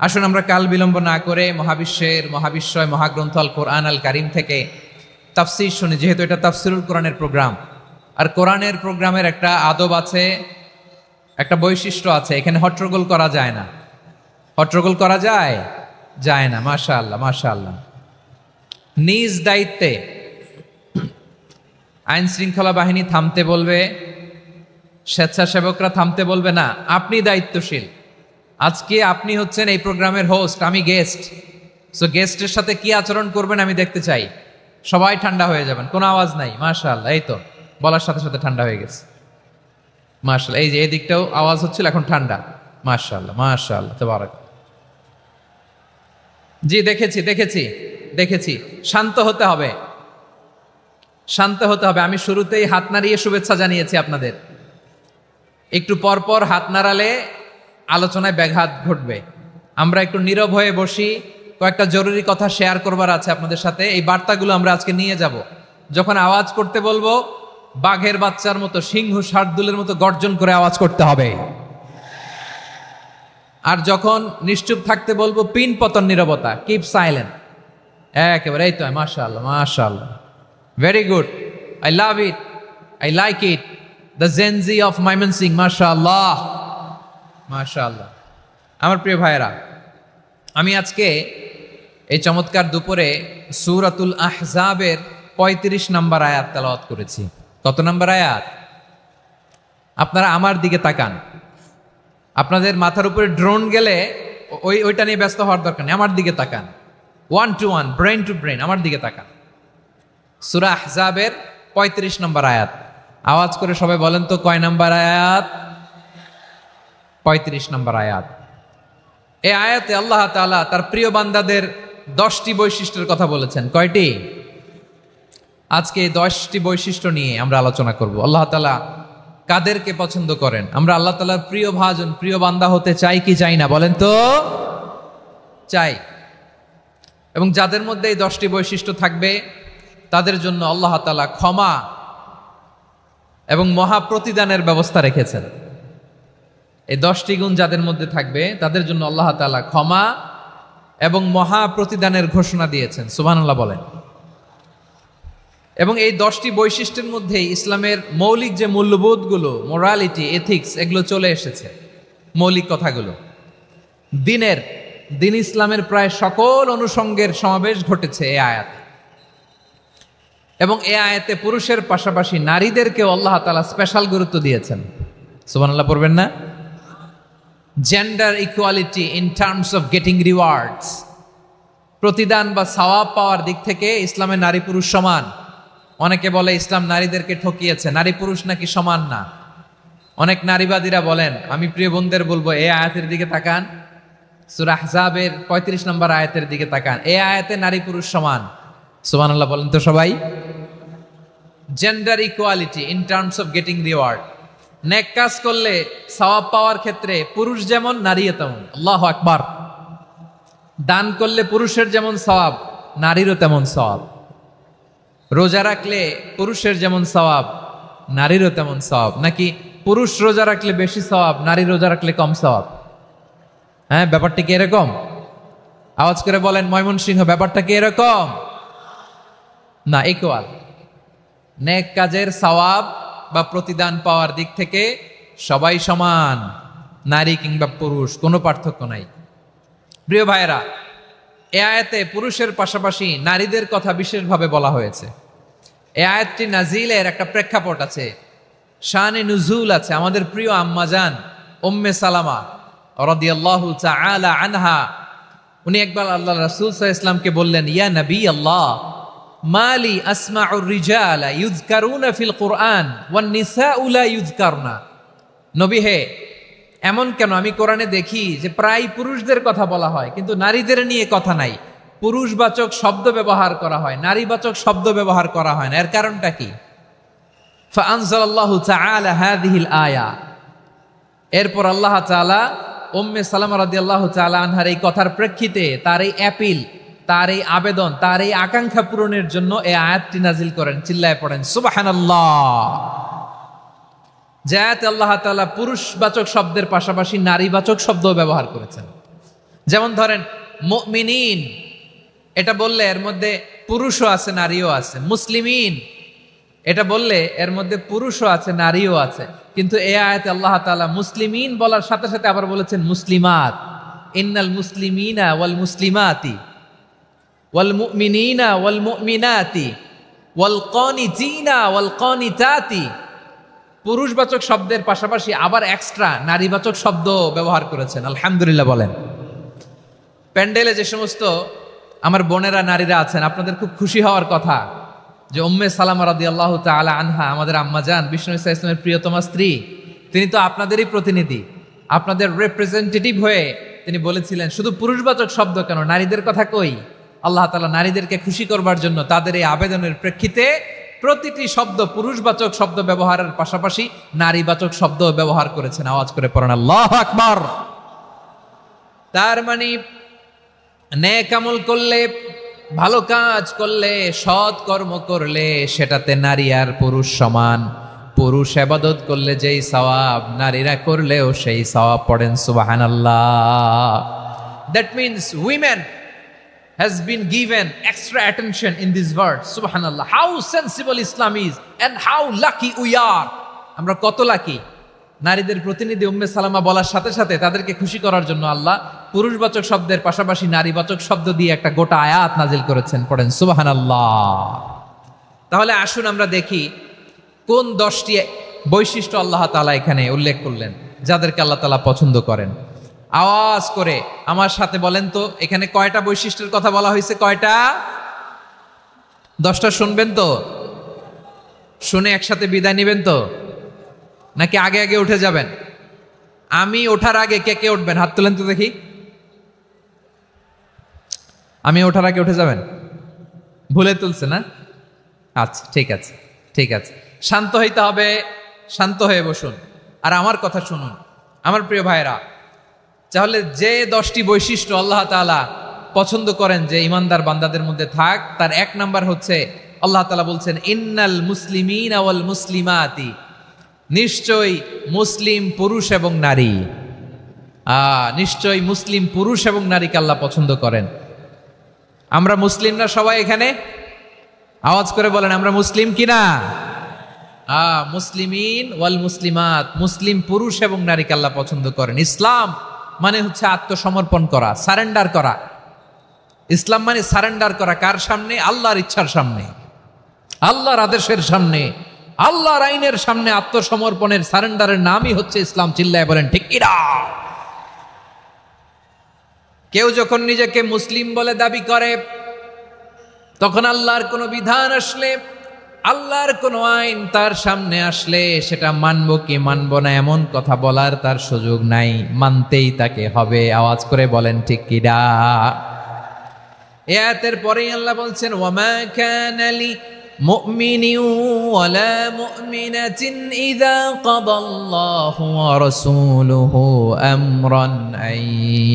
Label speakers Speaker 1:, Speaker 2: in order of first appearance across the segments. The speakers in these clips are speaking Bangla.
Speaker 1: আসুন আমরা কাল বিলম্ব না করে মহাবিশ্বয় মহাগ্রন্থ আল কোরআন আল কারিম থেকে তাফসির শুনি, যেহেতু এটা তাফসিরুল কোরআনের প্রোগ্রাম। আর কোরআনের প্রোগ্রামের একটা আদব আছে, একটা বৈশিষ্ট্য আছে, এখানে হট্টগোল করা যায় না। হট্টগোল করা যায় না। মাশাআল্লাহ মাশাআল্লাহ। নিজ দায়িত্বে আইন শৃঙ্খলা বাহিনী থামতে বলবে, স্বেচ্ছাসেবকরা থামতে বলবে না, আপনি দায়িত্বশীল। আজকে আপনি হচ্ছেন এই প্রোগ্রামের হোস্ট, আমি গেস্ট। সো গেস্টের সাথে কি আচরণ করবেন আমি দেখতে চাই। সবাই ঠান্ডা হয়ে যাবেন, কোনো আওয়াজ নাই। মাশাআল্লাহ, এই তো বলার সাথে সাথে ঠান্ডা হয়ে গেছে। মাশাআল্লাহ, এই যে এই দিকটাও আওয়াজ হচ্ছিল, এখন ঠান্ডা। মাশাআল্লাহ মাশাআল্লাহ, তাবারাক। জি দেখেছি। শান্ত হতে হবে, শান্ত হতে হবে। আমি শুরুতেই হাত নাড়িয়ে শুভেচ্ছা জানিয়েছি আপনাদের। একটু পরপর হাত নাড়ালে আলোচনায় ব্যাঘাত ঘটবে। আমরা একটু নীরব হয়ে বসি, কয়েকটা জরুরি কথা শেয়ার করবার আছে আপনাদের সাথে। এই বার্তাগুলো আমরা আজকে নিয়ে যাব। যখন আওয়াজ করতে বলবো, বাঘের বাচ্চার মতো, সিংহ শার্দুলের মতো গর্জন করে আওয়াজ করতে হবে। আর যখন নিশ্চুপ থাকতে বলবো, পিন পতন নীরবতা, কিপ সাইলেন্ট। একেবারে এই তো। মাশাআল্লাহ মাশাআল্লাহ, very good, I love it, I like it, the Gen Z of Mymensingh. মাশাআল্লাহ মাশাআল্লাহ। আমার প্রিয় ভাইয়েরা, আমি আজকে এই চমৎকার দুপুরে সূরাতুল আহজাবের ৩৫ নম্বর আয়াত তেলাওয়াত করেছি। কত নম্বর আয়াত? আপনারা আমার দিকে তাকান। আপনাদের মাথার উপরে ড্রোন গেলে ওইটা নিয়ে ব্যস্ত হওয়ার দরকার নেই, আমার দিকে তাকান। 1 to 1, ব্রেন টু ব্রেন, আমার দিকে তাকান। সূরা আহজাবের ৩৫ নম্বর আয়াত। আওয়াজ করে সবাই বলেন তো, কয় নম্বর আয়াত? ৩৫ নম্বর আয়াত। এই আয়াতে আল্লাহ তাআলা তার প্রিয় বান্দাদের 10টি বৈশিষ্ট্যের কথা বলেছেন। কয়টি? আজকে এই 10টি বৈশিষ্ট্য নিয়ে আমরা আলোচনা করব। আল্লাহ তাআলা কাদেরকে পছন্দ করেন? আমরা আল্লাহ তাআলার প্রিয় ভাজন, প্রিয় বান্দা হতে চাই কি চাই না? বলেন তো। চাই। এবং যাদের মধ্যে এই 10টি বৈশিষ্ট্য থাকবে, তাদের জন্য আল্লাহ তাআলা ক্ষমা এবং মহা প্রতিদানের ব্যবস্থা রেখেছেন। এই 10টি গুণ যাদের মধ্যে থাকবে, তাদের জন্য আল্লাহ তাআলা ক্ষমা এবং মহা প্রতিদানের ঘোষণা দিয়েছেন। সুবহানাল্লাহ বলেন। এবং এই 10টি বৈশিষ্ট্যের মধ্যে ইসলামের মৌলিক যে মূল্যবোধগুলো, মোরালিটি, এথিক্স, এগুলো চলে এসেছে। মৌলিক কথাগুলো দিন ইসলামের প্রায় সকল অনুষঙ্গের সমাবেশ ঘটেছে এই আয়াতে। এবং এই আয়াতে পুরুষের পাশাপাশি নারীদেরকেও আল্লাহ তাআলা স্পেশাল গুরুত্ব দিয়েছেন। সুবহানাল্লাহ পড়বেন না? Gender equality in terms of getting rewards, প্রতিদান বা সওয়াব পাওয়ার দিক থেকে ইসলামে নারী পুরুষ সমান। অনেকে বলে ইসলাম নারীদেরকে ঠকিয়েছে, নারী পুরুষ নাকি সমান না। অনেক নারীবাদীরা বলেন, আমি প্রিয় বোনদের বলবো, এই আয়াতের দিকে তাকান, সূরা আহজাবের 35 নম্বর আয়াতের দিকে তাকান। এই আয়াতে নারী পুরুষ সমান। সুবহানাল্লাহ বলেন তো সবাই। Gender equality in terms of getting reward, নেক কাজ করলে সওয়াব পাওয়ার ক্ষেত্রে পুরুষ যেমন, নারীও তেমন। আল্লাহু আকবার। দান করলে পুরুষের যেমন সওয়াব, নারীরও তেমন সওয়াব। রোজা রাখলে পুরুষের যেমন সওয়াব, নারীরও তেমন সওয়াব। নাকি পুরুষ রোজা রাখলে বেশি সওয়াব, নারী রোজা রাখলে কম সওয়াব? হ্যাঁ, ব্যাপারটা কি এরকম? আওয়াজ করে বলেন ময়মনসিংহ, ব্যাপারটা কি এরকম? না, ইকুয়াল। নেক কাজের সওয়াব বা প্রতিদান পাওয়ার দিক থেকে সবাই সমান, নারী কিংবা পুরুষ, কোনো পার্থক্য নাই। প্রিয় ভাইয়েরা, এই আয়াতে পুরুষের পাশাপাশি নারীদের কথা বিশেষভাবে বলা হয়েছে। এই আয়াতটি নাজিলের একটা প্রেক্ষাপট আছে, শানে নুজুল আছে। আমাদের প্রিয় আম্মাজান উম্মে সালামা রাদিয়াল্লাহু তাআলা আনহা, উনি একবার আল্লাহ রাসূল সাল্লাল্লাহু আলাইহি ওয়াসাল্লামকে বললেন, ইয়া নবী আল্লাহ, মালি আসমাউর রিজালা ইউযকারুনা ফিল কুরআন ওয়ান নিসাউ লা ইউযকারনা। নবী হে, এমন কেন আমি কোরআনে দেখি যে প্রায় পুরুষদের কথা বলা হয়, কিন্তু নারীদের নিয়ে কথা নাই। পুরুষবাচক শব্দ ব্যবহার করা হয়, নারীবাচক শব্দ ব্যবহার করা হয় না। এর কারণটা কি? ফাআনজালাল্লাহু তাআলা হাযিহিল আয়া। এরপর আল্লাহ তাআলা উম্মে সালামা রাদিয়াল্লাহু তাআলা আনহার এই কথার প্রেক্ষিতে, তার এই অ্যাপিল, তার এই আবেদন, তার এই আকাঙ্ক্ষা পূরণের জন্য এই আয়াতটি নাজিল করেন। চিল্লায় পড়েন সুবহানাল্লাহ। যে আয়াতে আল্লাহ তাআলা পুরুষবাচক শব্দের পাশাপাশি নারীবাচক শব্দ ব্যবহার করেছেন। যেমন ধরেন মুমিনিন, এটা বললে এর মধ্যে পুরুষও আছে নারীও আছে। মুসলিমিন, এটা বললে এর মধ্যে পুরুষও আছে নারীও আছে। কিন্তু এই আয়াতে আল্লাহ তাআলা মুসলিমিন বলার সাথে সাথে আবার বলেছেন মুসলিমাত। ইন্নাল মুসলিমিনা ওয়াল মুসলিমাতি ওয়াল মুমিনিনা ওয়াল মুমিনাতি ওয়াল কানিতিনা ওয়াল কানিতাতি। পুরুষবাচক শব্দের পাশাপাশি আবার এক্সট্রা নারীবাচক শব্দ ব্যবহার করেছেন। আলহামদুলিল্লাহ বলেন। প্যান্ডেলে যে সমস্ত আমার বোনেরা নারীরা আছেন, আপনাদের খুব খুশি হওয়ার কথা যে উম্মে সালামা রাদিয়াল্লাহু তাআলা আনহা, আমাদের আম্মাজান বিষ্ণু ইসা ইসলামের প্রিয়তমা স্ত্রী, তিনি তো আপনাদেরই প্রতিনিধি, আপনাদের রিপ্রেজেন্টেটিভ হয়ে তিনি বলেছিলেন শুধু পুরুষবাচক শব্দ কেন, নারীদের কথা কই। আল্লাহ তাআলা নারীদেরকে খুশি করবার জন্য তাদের এই আবেদনের প্রেক্ষিতে প্রতিটি শব্দ পুরুষবাচক শব্দ ব্যবহারের পাশাপাশি নারীবাচক শব্দ ব্যবহার করেছেন। আওয়াজ করে পড়েন আল্লাহু আকবার। তার মানে নেক আমল করলে, ভালো কাজ করলে, সৎ কর্ম করলে সেটাতে নারী আর পুরুষ সমান। পুরুষ ইবাদত করলে যেই সওয়াব, নারীরা করলেও সেই সওয়াব। পড়েন সুবহানাল্লাহ। That means women has been given extra attention in this verse. Subhanallah. How sensible Islam is and how lucky we are. আমরা কত লাকি। নারীদের প্রতিনিধি উম্মে সালামা বলার সাথে সাথে তাদেরকে খুশি করার জন্য আল্লাহ পুরুষবাচক শব্দের পাশাপাশি নারীবাচক শব্দ দিয়ে একটা গোটা আয়াত নাজিল করেছেন। পড়েন সুবহানাল্লাহ। তাহলে আসুন আমরা দেখি কোন 10টি বৈশিষ্ট্য আল্লাহ তাআলা এখানে উল্লেখ করলেন যাদেরকে আল্লাহ তাআলা পছন্দ করেন। আওয়াজ করে আমার সাথে বলেন তো, এখানে কয়টা বৈশিষ্ট্যের কথা বলা হয়েছে? কয়টা? 10টা শুনবেন তো? শুনে একসাথে বিদায় নেবেন তো, নাকি আগে আগে উঠে যাবেন? আমি ওঠার আগে কে কে উঠবেন? হাত তুলেন তো দেখি। আমি ওঠার আগে উঠে যাবেন? ভুলে তুলছে না? আচ্ছা, ঠিক আছে, ঠিক আছে। শান্ত হইতে হবে, শান্ত হয়ে বসুন আর আমার কথা শুনুন আমার প্রিয় ভাইরা। তাহলে যে 10টি বৈশিষ্ট্য আল্লাহ তাআলা পছন্দ করেন যে ইমানদার বান্দাদের মধ্যে থাক, তার 1 নাম্বার হচ্ছে আল্লাহ তাআলা বলছেন ইন্নাল মুসলিমিনা ওয়াল মুসলিমাতি, নিশ্চয়ই মুসলিম পুরুষ এবং নারী। নিশ্চয়ই মুসলিম পুরুষ এবং নারীকে আল্লাহ পছন্দ করেন। আমরা মুসলিম না সবাই এখানে? আওয়াজ করে বলেন আমরা মুসলিম কিনা? মুসলিমিন ওয়াল মুসলিমাত, মুসলিম পুরুষ এবং নারীকে আল্লাহ পছন্দ করেন। ইসলাম মানে হচ্ছে আত্মসমর্পণ করা, সারেন্ডার করা। ইসলাম মানে সারেন্ডার করা কার সামনে? আল্লাহর ইচ্ছার সামনে, আল্লাহর আদেশের সামনে, আল্লাহর আইনের সামনে আত্মসমর্পণের সারেন্ডারের নামই হচ্ছে ইসলাম। চিল্লায় বলেন ঠিক কিনা? কেউ যখন নিজেকে মুসলিম বলে দাবি করে, তখন আল্লাহর কোনো বিধান আসলে, আল্লাহর কোনো আইন তার সামনে আসলে সেটা মানবো কি মানবো না এমন কথা বলার তার সুযোগ নাই, মানতেই তাকে হবে। আওয়াজ করে বলেন ঠিক কিনা? এই আয়াতের পরেই আল্লাহ বলছেন ওয়ামা কানা লি মুমিনিন ওয়ালা মুমিনাতিন ইযা কাদাল্লাহু ওয়া রাসূলুহু আমরান আন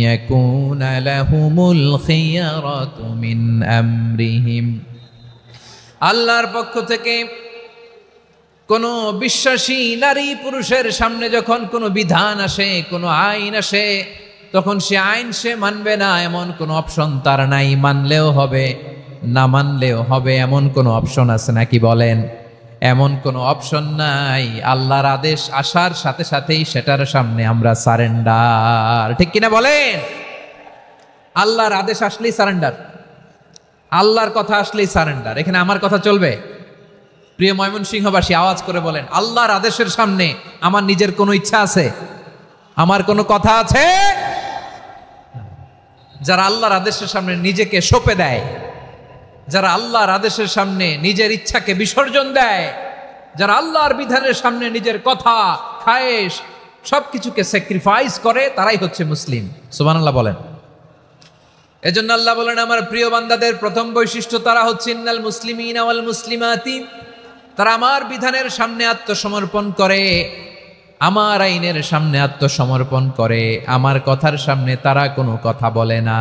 Speaker 1: ইয়াকুনা লাহুমুল খিয়ারাতু মিন আমরিহিম। আল্লাহর পক্ষ থেকে কোনো বিশ্বাসী নারী পুরুষের সামনে যখন কোনো বিধান আসে, কোনো আইন আসে, তখন সে আইন সে মানবে না এমন কোনো অপশন তার নাই। মানলেও হবে, না মানলেও হবে এমন কোনো অপশন আছে নাকি বলেন? এমন কোনো অপশন নাই। আল্লাহর আদেশ আসার সাথে সাথেই সেটার সামনে আমরা সারেন্ডার। ঠিক কিনা বলেন? আল্লাহর আদেশ আসলেই সারেন্ডার, আল্লাহর কথা আসলেই সারেন্ডার। এখানে আমার কথা চলবে? প্রিয় ময়মনসিংহবাসী আওয়াজ করে বলেন আল্লাহর আদেশের সামনে আমার নিজের কোনো ইচ্ছা আছে? আমার কোনো কথা আছে? যারা আল্লাহর আদেশের সামনে নিজেকে সঁপে দেয়, যারা আল্লাহর আদেশের সামনে নিজের ইচ্ছাকে বিসর্জন দেয়, যারা আল্লাহর বিধানের সামনে নিজের কথা, খায়েশ সবকিছুকে স্যাক্রিফাইস করে, তারাই হচ্ছে মুসলিম। সুবহানাল্লাহ বলেন। এজন্য আল্লাহ বলেন আমার প্রিয় বান্দাদের প্রথম বৈশিষ্ট্য তারা হচ্ছে ইন্নাল মুসলিমিনা ওয়াল মুসলিমাতি, তারা আমার বিধানের সামনে আত্মসমর্পণ করে, আমার আইনের সামনে আত্মসমর্পণ করে, আমার কথার সামনে তারা কোনো কথা বলে না।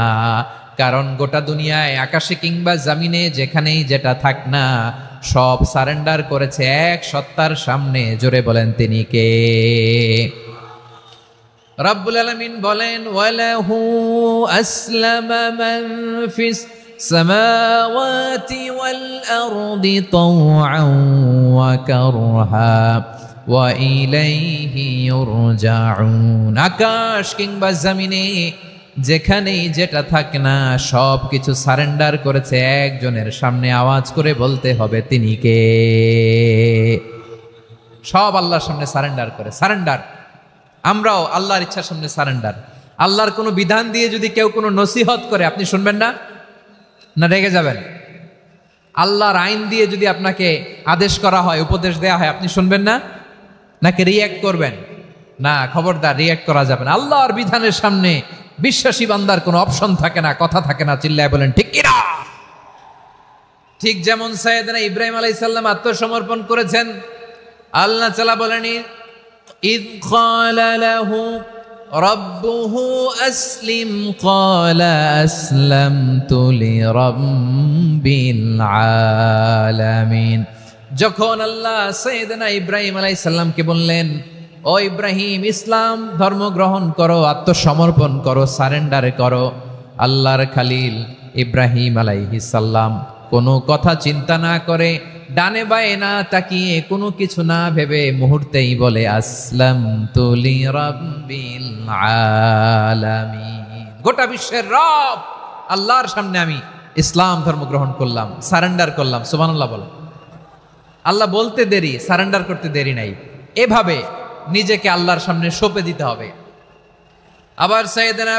Speaker 1: কারণ গোটা দুনিয়ায় আকাশে কিংবা জমিনে যেখানেই যেটা থাক না, সব সারেন্ডার করেছে এক সত্তার সামনে। জোরে বলেন তিনি কে? রব্বুল আলামিন বলেন ওয়ালাহু আসলামা মান ফিস সামাওয়াতি ওয়াল আরদি তাওআন ওয়া কারহা ওয়া ইলাইহি ইউরজাউন। আকাশ কিংবা জমিনে যেখানেই যেটা থাক না সব কিছু সারেন্ডার করেছে একজনের সামনে, আওয়াজ করে বলতে হবে তিনি কে। সব আল্লাহর সামনে সারেন্ডার করে, সারেন্ডার। আমরাও আল্লাহর ইচ্ছার সামনে সারেন্ডার। আল্লাহর কোনো বিধান দিয়ে যদি কেউ কোনো নসিহত করে আপনি শুনবেন না, না রেগে যাবেন? আল্লাহর আইন দিয়ে যদি আপনাকে আদেশ করা হয়, উপদেশ দেয়া হয়, আপনি শুনবেন না, নাকি রিয়্যাক্ট করবেন? না, খবরদার, রিয়্যাক্ট করা যাবে না। আল্লাহর বিধানের সামনে বিশ্বাসী বান্দার কোনো অপশন থাকে না, কথা থাকে না। চিল্লায় বলেন ঠিক কিনা? ঠিক যেমন সাইয়েদনা ইব্রাহিম আলাইহিস সালাম আত্মসমর্পণ করেছেন। আল্লাহ তাআলা বলেন إذ قال له ربه أسلم قال أسلمت لرب العالمين। যখন আল্লাহ সাইয়েদনা ইব্রাহিম আলাইহিস সালামকে বললেন, ও ইব্রাহিম, ইসলাম ধর্ম গ্রহণ করো, আত্মসমর্পণ করো, সারেন্ডার করো, আল্লাহর খালিল ইব্রাহিম আলাইহিস সালাম কোনো কথা চিন্তা না করে, ডানে বায়ে না তাকিয়ে, কোনো কিছু না ভেবে মুহূর্তেই বলে আসলামতু লিরাব্বিল আলামিন। গোটা বিশ্বের রব আল্লাহর সামনে আমি ইসলাম ধর্ম গ্রহণ করলাম, সারেন্ডার করলাম। সুবহানাল্লাহ বলেন। আল্লাহ বলতে দেরি, সারেন্ডার করতে দেরি নাই। এভাবে নিজেকে আল্লাহর সামনে সঁপে দিতে হবে। আবার সাইয়েদনা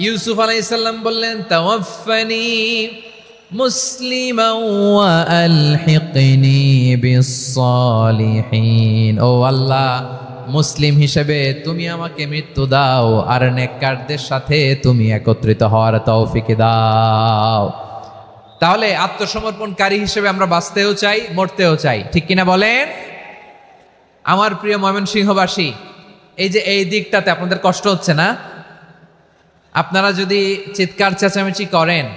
Speaker 1: ইউসুফ আলাইহিস সালাম বললেন তাওয়াফফানি মুসলিমান ওয়া আলহিকনি বিস-সালিহিন। ও আল্লাহ, মুসলিম হিসেবে তুমি আমাকে মৃত্যু দাও, আর নেককারদের সাথে তুমি একত্রিত হওয়ার তৌফিক দাও। তাহলে আত্মসমর্পণকারী হিসেবে আমরা বাঁচতেও চাই, মরতেও চাই, ঠিক কিনা বলেন? আমার প্রিয় ময়মনসিংহবাসী, এই যে এই দিকটাতে আপনাদের কষ্ট হচ্ছে না? আপনারা যদি চিৎকার চেঁচামেচি করেন,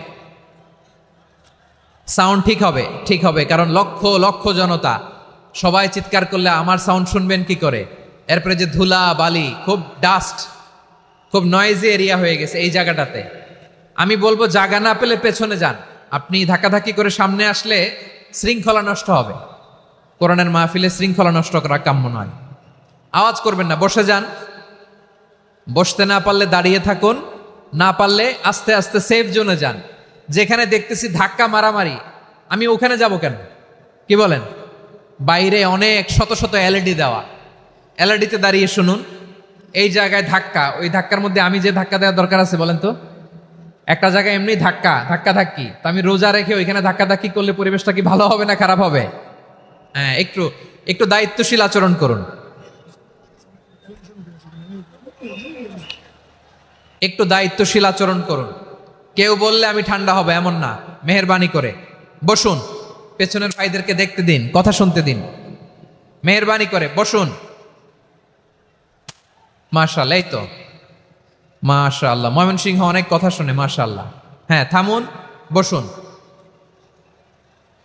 Speaker 1: সাউন্ড ঠিক হবে, ঠিক হবে, কারণ লক্ষ লক্ষ জনতা, সবাই চিৎকার করলে আমার সাউন্ড শুনবেন কি করে? এরপরে যে ধুলা বালি, খুব ডাস্ট, খুব নয়েজি এরিয়া হয়ে গেছে এই জায়গাটাতে। আমি বলবো জায়গা না পেলে পেছনে যান। আপনি ধাক্কাধাক্কি করে সামনে আসলে শৃঙ্খলা নষ্ট হবে। কোরআনের মাহফিলে শৃঙ্খলা নষ্ট করা কাম্য নয়। আওয়াজ করবেন না, বসে যান। বসতে না পারলে দাঁড়িয়ে থাকুন, না পারলে আস্তে আস্তে সেফ জোনে যান। যেখানে দেখতেছি ধাক্কা মারামারি, আমি ওখানে যাব কেন? কি বলেন? বাইরে অনেক শত শত এলইডি দেওয়া, এলইডিতে দাঁড়িয়ে শুনুন। এই জায়গায় ধাক্কা, ওই ধাক্কার মধ্যে আমি যে ধাক্কা দেওয়ার দরকার আছে বলেন তো? একটা জায়গায় এমনি ধাক্কা ধাক্কি, তো আমি রোজা রেখে ওইখানে ধাক্কি করলে পরিবেশটা কি ভালো হবে না খারাপ হবে? হ্যাঁ, একটু দায়িত্বশীল আচরণ করুন, একটু দায়িত্বশীল আচরণ করুন। কেউ বললে আমি ঠান্ডা হবে এমন না, মেহেরবানি করে বসুন। পেছনের ভাইদেরকে দেখতে দিন, কথা শুনতে দিন, মেহেরবানি করে বসুন। মাশাআল্লাহ, এই তো মাশাআল্লাহ, ময়মনসিংহ অনেক কথা শুনে, মাশাআল্লাহ। হ্যাঁ, থামুন, বসুন।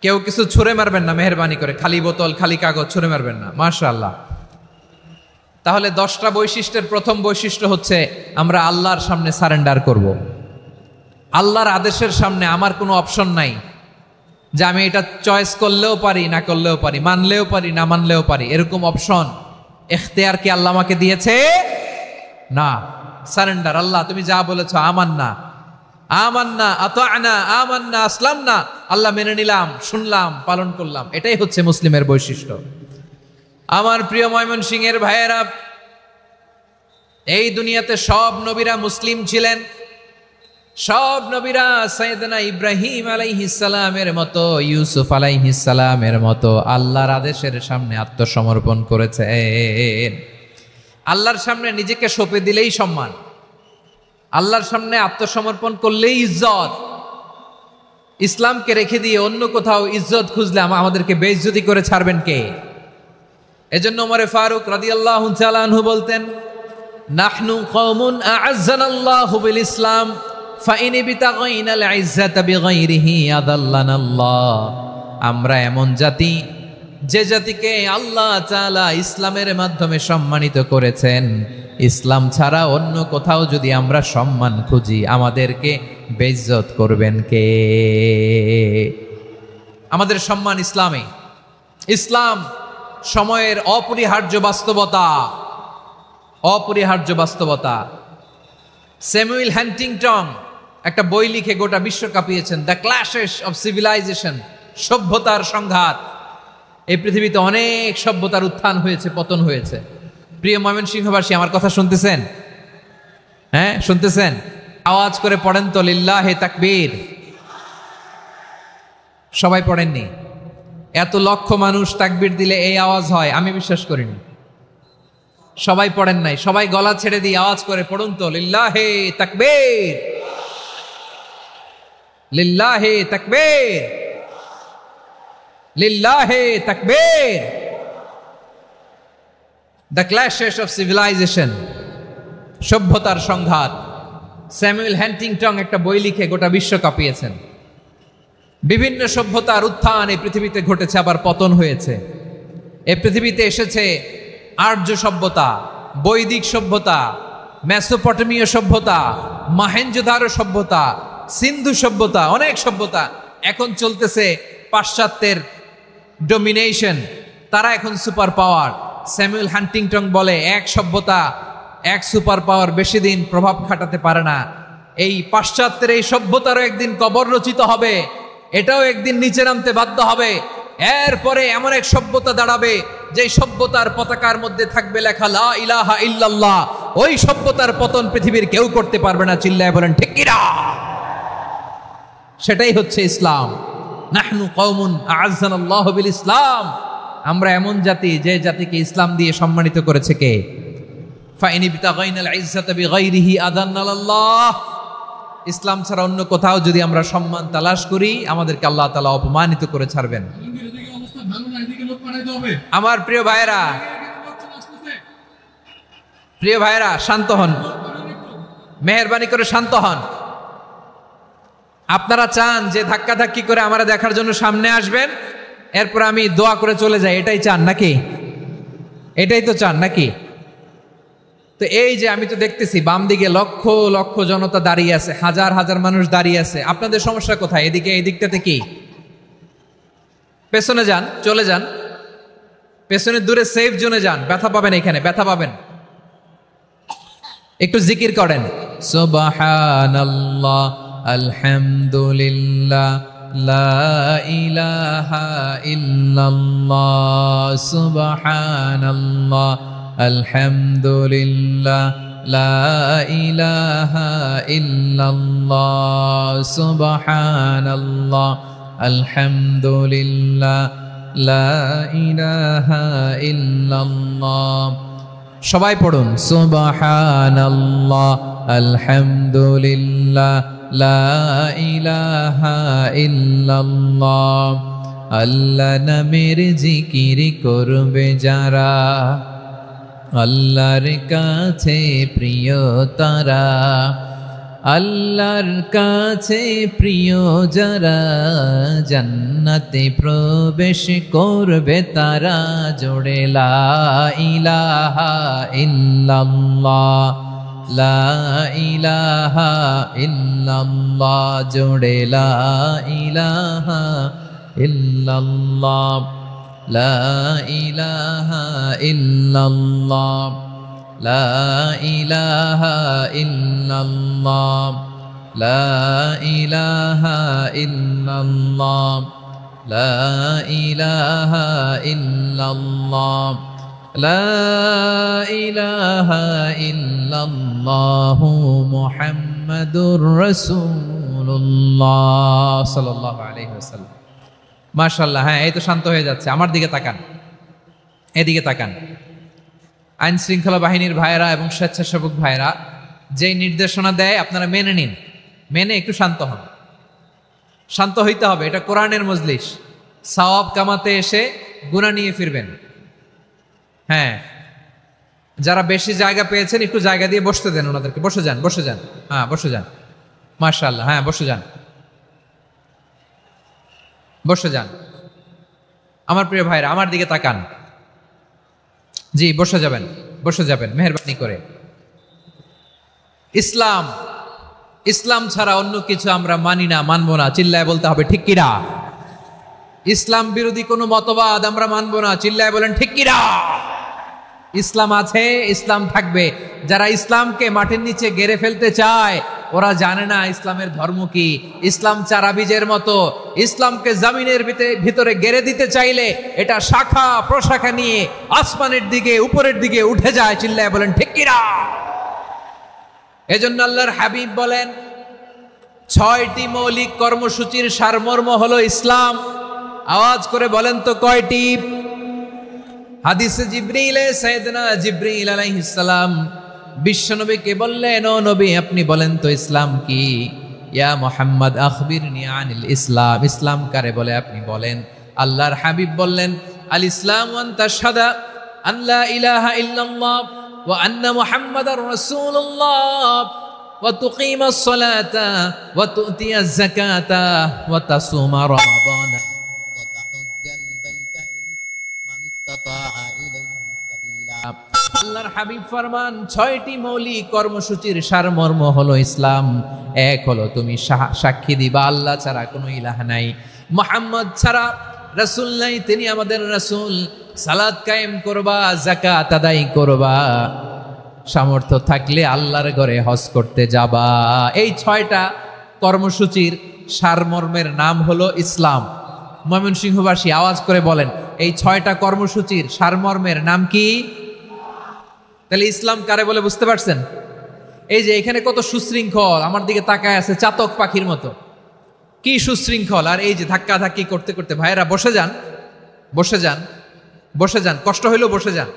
Speaker 1: কেউ কিছু ছুঁড়ে মারবেন না, মেহেরবানি করে, খালি বোতল খালি কাগজ ছুঁড়ে মারবেন না, মাশাআল্লাহ। তাহলে 10টা বৈশিষ্ট্যের প্রথম বৈশিষ্ট্য হচ্ছে আমরা আল্লাহর সামনে সারেন্ডার করব। আল্লাহর আদেশের সামনে আমার কোনো অপশন নাই যে আমি এটা চয়েস করলেও পারি, না করলেও পারি, মানলেও পারি, না মানলেও পারি, এরকম অপশন এখতিয়ার কি আল্লাহ আমাকে দিয়েছে? না। সারেন্ডার। আল্লাহ তুমি যা বলেছো, আমান্না আমান্না আতা'না আমান্না আসলামনা, আল্লাহ মেনে নিলাম, শুনলাম, পালন করলাম। এটাই হচ্ছে মুসলিমের বৈশিষ্ট্য। আমার প্রিয় ময়মনসিংহের ভাইয়েরা, এই দুনিয়াতে সব নবীরা মুসলিম ছিলেন। সব নবীরা সাইয়েদনা ইব্রাহিম আলাইহিস সালামের মতো, ইউসুফ আলাইহিস সালামের মতো আল্লাহর আদেশের সামনে আত্মসমর্পণ করেছেন। আল্লাহর সামনে নিজেকে সঁপে দিলেই সম্মান, আল্লাহর সামনে আত্মসমর্পণ করলেই ইজ্জত। ইসলামকে রেখে দিয়ে অন্য কোথাও ইজ্জত খুঁজলে আমাদেরকে বেইজ্জতি করে ছাড়বেন কে? এজন্য ওমরে ফারুক রাদিয়াল্লাহু তাআলা আনহু বলতেন, নাহনু কওমুন আ'আজ্জানাল্লাহু বিল ইসলাম ফাইন বিতাগাইনাল ইজ্জাতা বিগাইরিহি আদাল্লানাল্লাহ। আমরা এমন জাতি, যে জাতিকে আল্লাহ তাআলা ইসলামের মাধ্যমে সম্মানিত করেছেন, ইসলাম ছাড়া অন্য কোথাও যদি আমরা সম্মান খুঁজি আমাদেরকে বেইজ্জত করবেন কে? আমাদের সম্মান ইসলামে। ইসলাম সময়ের অপরিহার্য বাস্তবতা, অপরিহার্য বাস্তবতা। স্যামুয়েল হ্যান্টিংটন একটা বই লিখে গোটা বিশ্ব কাঁপিয়েছেন, দ্য ক্ল্যাশেস অফ সিভিলাইজেশন, সভ্যতার সংঘাত। এই পৃথিবীতে অনেক সভ্যতার উত্থান হয়েছে, পতন হয়েছে। প্রিয় ময়মনসিংহবাসী, আমার কথা শুনতেছেন? হ্যাঁ, শুনতেছেন? আওয়াজ করে পড়েন তো লিল্লাহে তাকবীর। সবাই পড়েননি? এত লক্ষ মানুষ তাকবীর দিলে এই আওয়াজ হয়, আমি বিশ্বাস করিনি। সবাই পড়েন নাই, সবাই গলা ছেড়ে দিয়ে আওয়াজ করে পড়ুন তো লিল্লাহে তাকবীর, লিল্লাহে তাকবীর, লিল্লাহে তাকবীর। দ্য ক্ল্যাশেস অফ সিভিলাইজেশন, সভ্যতার সংঘাত। স্যামুয়েল হ্যান্টিংটন একটা বই লিখে গোটা বিশ্ব কাঁপিয়েছেন। বিভিন্ন সভ্যতার উত্থান এই পৃথিবীতে ঘটেছে, আবার পতন হয়েছে। এই পৃথিবীতে এসেছে আর্য সভ্যতা, বৈদিক সভ্যতা, মেসোপটেমীয় সভ্যতা, মহেঞ্জোদারো সভ্যতা, সিন্ধু সভ্যতা, অনেক সভ্যতা। এখন চলতেছে পাশ্চাত্যের ডোমিনেশন, তারা এখন সুপার পাওয়ার। স্যামুয়েল হ্যান্টিংটন বলে এক সভ্যতা, এক সুপার পাওয়ার বেশি দিন প্রভাব খাটাতে পারে না। এই পাশ্চাত্যের এই সভ্যতারও একদিন কবর রচিত হবে, এটাও একদিন নিচে নামতে বাধ্য হবে। এরপরে এমন এক সভ্যতা দাঁড়াবে যে সভ্যতার পতাকার মধ্যে থাকবে লেখা লা ইলাহা ইল্লাল্লাহ। ওই সভ্যতার পতন পৃথিবীর কেউ করতে পারবে না। চিল্লায় বলেন ঠিক কিনা? সেটাই হচ্ছে ইসলাম। নাহনু কওমুন আ'আজ্জানাল্লাহু বিল ইসলাম। আমরা এমন জাতি যে জাতিকে ইসলাম দিয়ে সম্মানিত করেছে কে? ফাইন ইবতাগাইনাল ইজ্জাতা বিগাইরিহি আদান্নাল্লাহ। ইসলাম ছাড়া অন্য কোথাও যদি আমরা সম্মান তালাশ করি আমাদেরকে আল্লাহ তাআলা অপমানিত করে ছাড়বেন। আমার প্রিয় ভাইরা, প্রিয় ভাইরা, শান্ত হন, মেহেরবানি করে শান্ত হন। আপনারা চান যে ধাক্কাধাক্কি করে আমারা দেখার জন্য সামনে আসবেন, এরপর আমি দোয়া করে চলে যাই, এটাই চান নাকি? এটাই তো চান নাকি? তো এই যে আমি তো দেখতেছি বাম দিকে লক্ষ লক্ষ জনতা দাঁড়িয়ে আছে, হাজার হাজার মানুষ দাঁড়িয়ে আছে। আপনাদের সমস্যা কোথায়? এদিকে, এই দিকটাতে কি? পেছনে যান, চলে যান, পেছনে দূরে সেফ জোনে যান। ব্যথা পাবেন, এখানে ব্যথা পাবেন। একটু জিকির করেন, সুবহানাল্লাহ, আলহামদুলিল্লাহ, লা ইলাহা ইল্লাল্লাহ, সুবহানাল্লাহ, আলহামদুলিল্লাহ, লা ইলাহা ইল্লাল্লাহ, সুবহানাল্লাহ, আলহামদুলিল্লাহ, লা ইলাহা ইল্লাল্লাহ। সবাই পড়ুন, সুবহানাল্লাহ, আলহামদুলিল্লাহ, লা ইলাহা ইল্লাল্লাহ। আল্লাহ নামের জিকির করবে যারা, আল্লাহর কাছে প্রিয় তারা। আল্লাহর কাছে প্রিয় যারা, জান্নাতে প্রবেশ করবে তারা। জোড়ে লা ইলাহা ইল্লাল্লাহ, লা ইলাহা ইল্লাল্লাহ, জোড়ে লা ইলাহা ইল্লাল্লাহ, লা ইলাহা ইল্লাল্লাহ, লা ইলাহা ইল্লাল্লাহ, লা ইলাহা ইল্লাল্লাহ, লা ইলাহা ইল্লাল্লাহ, লা ইলাহা ইল্লাল্লাহ, মুহাম্মাদুর রাসূলুল্লাহ সাল্লাল্লাহু আলাইহি ওয়াসাল্লাম। মাশাআল্লাহ। হ্যাঁ, এই তো শান্ত হয়ে যাচ্ছে। আমার দিকে তাকান, এদিকে তাকান। আইন শৃঙ্খলা বাহিনীর ভাইরা এবং স্বেচ্ছাসেবক ভাইরা যেই নির্দেশনা দেয় আপনারা মেনে নিন, মেনে একটু শান্ত হন। শান্ত হইতে হবে, এটা কোরআনের মজলিস। সওয়াব কামাতে এসে গুনাহ নিয়ে ফিরবেন। হ্যাঁ, যারা বেশি জায়গা পেয়েছেন একটু জায়গা দিয়ে বসতে দেন ওনাদেরকে। বসে যান, বসে যান। হ্যাঁ, বসে যান। মাশাআল্লাহ। হ্যাঁ, বসে যান, বসে যান। আমার প্রিয় ভাইরা, আমার দিকে তাকান। জি, বসে যাবেন, বসে যাবেন মেহেরবানি করে। ইসলাম, ইসলাম ছাড়া অন্য কিছু আমরা মানি না, মানবো না, চিল্লায় বলতে হবে ঠিক কিনা। ইসলাম বিরোধী কোনো মতবাদ আমরা মানবো না, চিল্লায় বলেন ঠিক কিনা। ইসলাম আছে, ইসলাম থাকবে। যারা ইসলামকে মাটির নিচে গেড়ে ফেলতে চায় ওরা জানে না ইসলামের ধর্ম কি। ইসলাম চারা বীজের মতো, ইসলামকে জমিনের ভিতরে গেড়ে দিতে চাইলে এটা শাখা প্রশাখা নিয়ে আসমানের দিকে উপরের দিকে উঠে যায়, চিল্লায় বলেন ঠিক কিনা। এজন্য আল্লাহর হাবিব বলেন 6টি মৌলিক কর্মসূচির সারমর্ম হলো ইসলাম। আওয়াজ করে বলেন তো কয়টি? হাদিসে জিবরিলে সাইয়েদনা জিবরিল আলাইহিস সালাম বিশ্বনবীকে বললেন, ও নবী আপনি বলেন তো ইসলাম কি? ইয়া মুহাম্মদ আখবিরনি আনিল ইসলাম, ইসলাম কারে বলে আপনি বলেন। আল্লাহর হাবিব বললেন, আল ইসলাম আন তাশহাদা আন লা ইলাহা ইল্লাল্লাহ ওয়া আন্না মুহাম্মাদার রাসূলুল্লাহ ওয়া তুকিমাস সালাতা ওয়া তুতিয়াজ যাকাতা ওয়া তাসুমা রমাদানা ওয়া তাহুজ্জাল বাইতা মান ইসতাতাআ ইলাইহি সাবিলা। আল্লাহর হাবিব ফরমান 6টি মৌলিক কর্মসূচির সারমর্ম হলো ইসলাম। এক হলো তুমি সাক্ষী দিবা আল্লাহ ছাড়া কোনো ইলাহ নাই, মুহাম্মদ ছাড়া রাসূল নাই, তিনি আমাদের রাসূল। সালাত কায়েম করবা, যাকাত আদায় করবা, সামর্থ্য থাকলে আল্লাহর ঘরে হজ করতে যাবা। এই 6টা কর্মসূচির সারমর্মের নাম হলো ইসলাম। ময়মনসিংহবাসী আওয়াজ করে বলেন, এই 6টা কর্মসূচির সারমর্মের নাম কি? তাহলে ইসলাম কারে বলে বুঝতে পারছেন? এই যে এখানে কত সুশৃঙ্খল, আমার দিকে তাকায় আছে চাতক পাখির মতো, কি সুশৃঙ্খল। আর এই যে ধাক্কা ধাক্কি করতে করতে, ভাইয়েরা বসে যান, বসে যান, বসে যান, কষ্ট হইলেও বসে যান,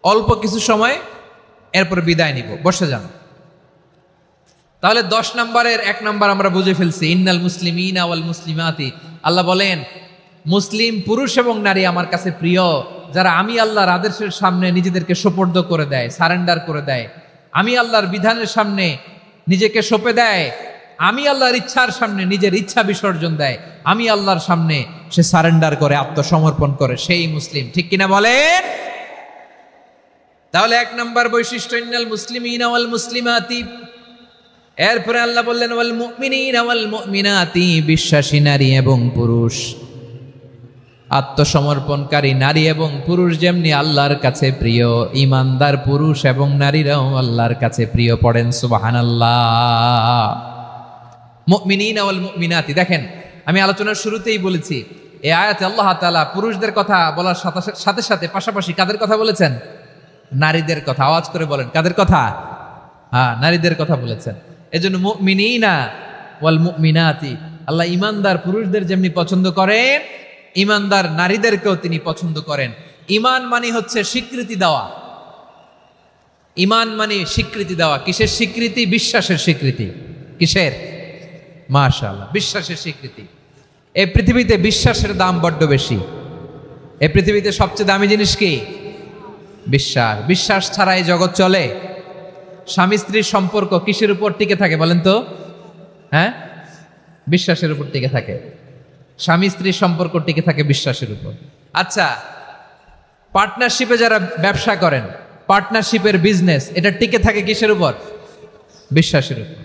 Speaker 1: অল্প কিছু সময় এরপর বিদায় নিব, বসে যান। তাহলে 10 নম্বরের 1 নম্বর আমরা বুঝে ফেলছি, ইন্নাল মুসলিমিনা ওয়াল মুসলিমাতি। আল্লাহ বলেন মুসলিম পুরুষ এবং নারী আমার কাছে প্রিয়, যারা আমি আল্লাহর আদেশের সামনে নিজেদেরকে সোপর্দ করে দেয়, সারেন্ডার করে দেয়, আমি আল্লাহর বিধানের সামনে নিজেকে সঁপে দেয়, আমি আল্লাহর ইচ্ছার সামনে নিজের ইচ্ছা বিসর্জন দেয়, আমি আল্লাহর সামনে সে সারেন্ডার করে, আত্মসমর্পণ করে, সেই মুসলিম। ঠিক কিনা বলেন? তাহলে 1 নম্বর বৈশিষ্ট্য ইন্নাল মুসলিমিনা ওয়াল মুসলিমাতি। এরপরে আল্লাহ বললেন ওয়াল মুমিনিনা ওয়াল মুমিনাতি, বিশ্বাসী নারী এবং পুরুষ, আত্মসমর্পণকারী নারী এবং পুরুষ যেমনি আল্লাহর কাছে প্রিয়, ইমানদার পুরুষ এবং নারীরাও আল্লাহর কাছে প্রিয়। পড়েন সুবহানাল্লাহ। মুমিনিনা ওয়াল মুমিনাতি। দেখেন আমি আলোচনার শুরুতেই বলেছি এই আয়াতে আল্লাহ তাআলা পুরুষদের কথা বলার সাথে সাথে পাশাপাশি কাদের কথা বলেছেন? নারীদের কথা। আওয়াজ করে বলেন কাদের কথা? হ্যাঁ, নারীদের কথা বলেছেন। এজন্য মুমিনিনা ওয়াল মুমিনাতি, আল্লাহ ইমানদার পুরুষদের যেমনি পছন্দ করেন, ইমানদার নারীদেরকেও তিনি পছন্দ করেন। ঈমান মানে হচ্ছে স্বীকৃতি দেওয়া। ঈমান মানে স্বীকৃতি দেওয়া। কিসের স্বীকৃতি? বিশ্বাসের স্বীকৃতি। কিসের? মাশাআল্লাহ, বিশ্বাসের স্বীকৃতি। এই পৃথিবীতে বিশ্বাসের দাম বড্ড বেশি। এই পৃথিবীতে সবচেয়ে দামি জিনিস কি? বিশ্বাস। বিশ্বাস ছাড়া এই জগৎ চলে? স্বামী স্ত্রীর সম্পর্ক কিসের উপর টিকে থাকে বলেন তো? হ্যাঁ, বিশ্বাসের উপর টিকে থাকে। স্বামী স্ত্রীর সম্পর্ক টিকে থাকে বিশ্বাসের উপর। আচ্ছা, পার্টনারশিপে যারা ব্যবসা করেন, পার্টনারশিপের বিজনেস, এটা টিকে থাকে কিসের উপর? বিশ্বাসের উপর।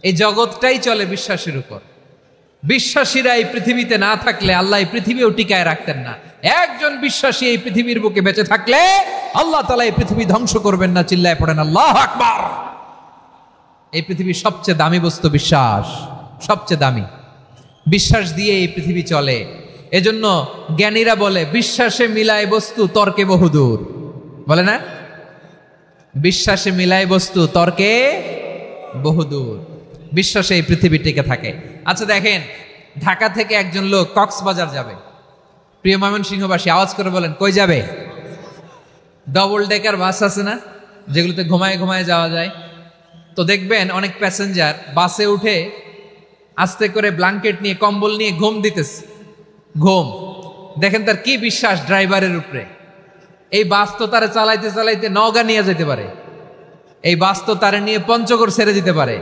Speaker 1: এই জগৎটাই চলে বিশ্বাসের উপর। বিশ্বাসীরা এই পৃথিবীতে না থাকলে আল্লাহ এই পৃথিবীও টিকায় রাখতেন না। একজন বিশ্বাসী এই পৃথিবীর বুকে বেঁচে থাকলে আল্লাহ তাআলা এই পৃথিবী ধ্বংস করবেন না। চিল্লায় পড়েন আল্লাহু আকবার। এই পৃথিবীর সবচেয়ে দামি বস্তু বিশ্বাস, সবচেয়ে দামি। বিশ্বাস দিয়ে এই পৃথিবী চলে। এজন্য জ্ঞানীরা বলে বিশ্বাসে মিলায় বস্তু, তর্কে বহুদূর। বলে না? বিশ্বাসে মিলায় বস্তু, তর্কে বহুদূর। বিশ্বাসে এই পৃথিবী টিকে থাকে। আচ্ছা দেখেন, ঢাকা থেকে একজন লোক কক্সবাজার যাবে। প্রিয় ময়মনসিংহবাসী আওয়াজ করে বলেন কই যাবে? ডবল ডেকার বাস আছে না, যেগুলোতে ঘুমায় ঘুমায় যাওয়া যায়। তো দেখবেন অনেক প্যাসেঞ্জার বাসে উঠে আস্তে করে ব্ল্যাঙ্কেট নিয়ে, কম্বল নিয়ে ঘুম দিতেছে। ঘুম দেখেন তার কি বিশ্বাস ড্রাইভারের উপরে। এই বাস তো তারা চালাইতে চালাইতে নওগাঁ নিয়ে যেতে পারে, এই বাস তো তারা নিয়ে পঞ্চগড় ছেড়ে দিতে পারে,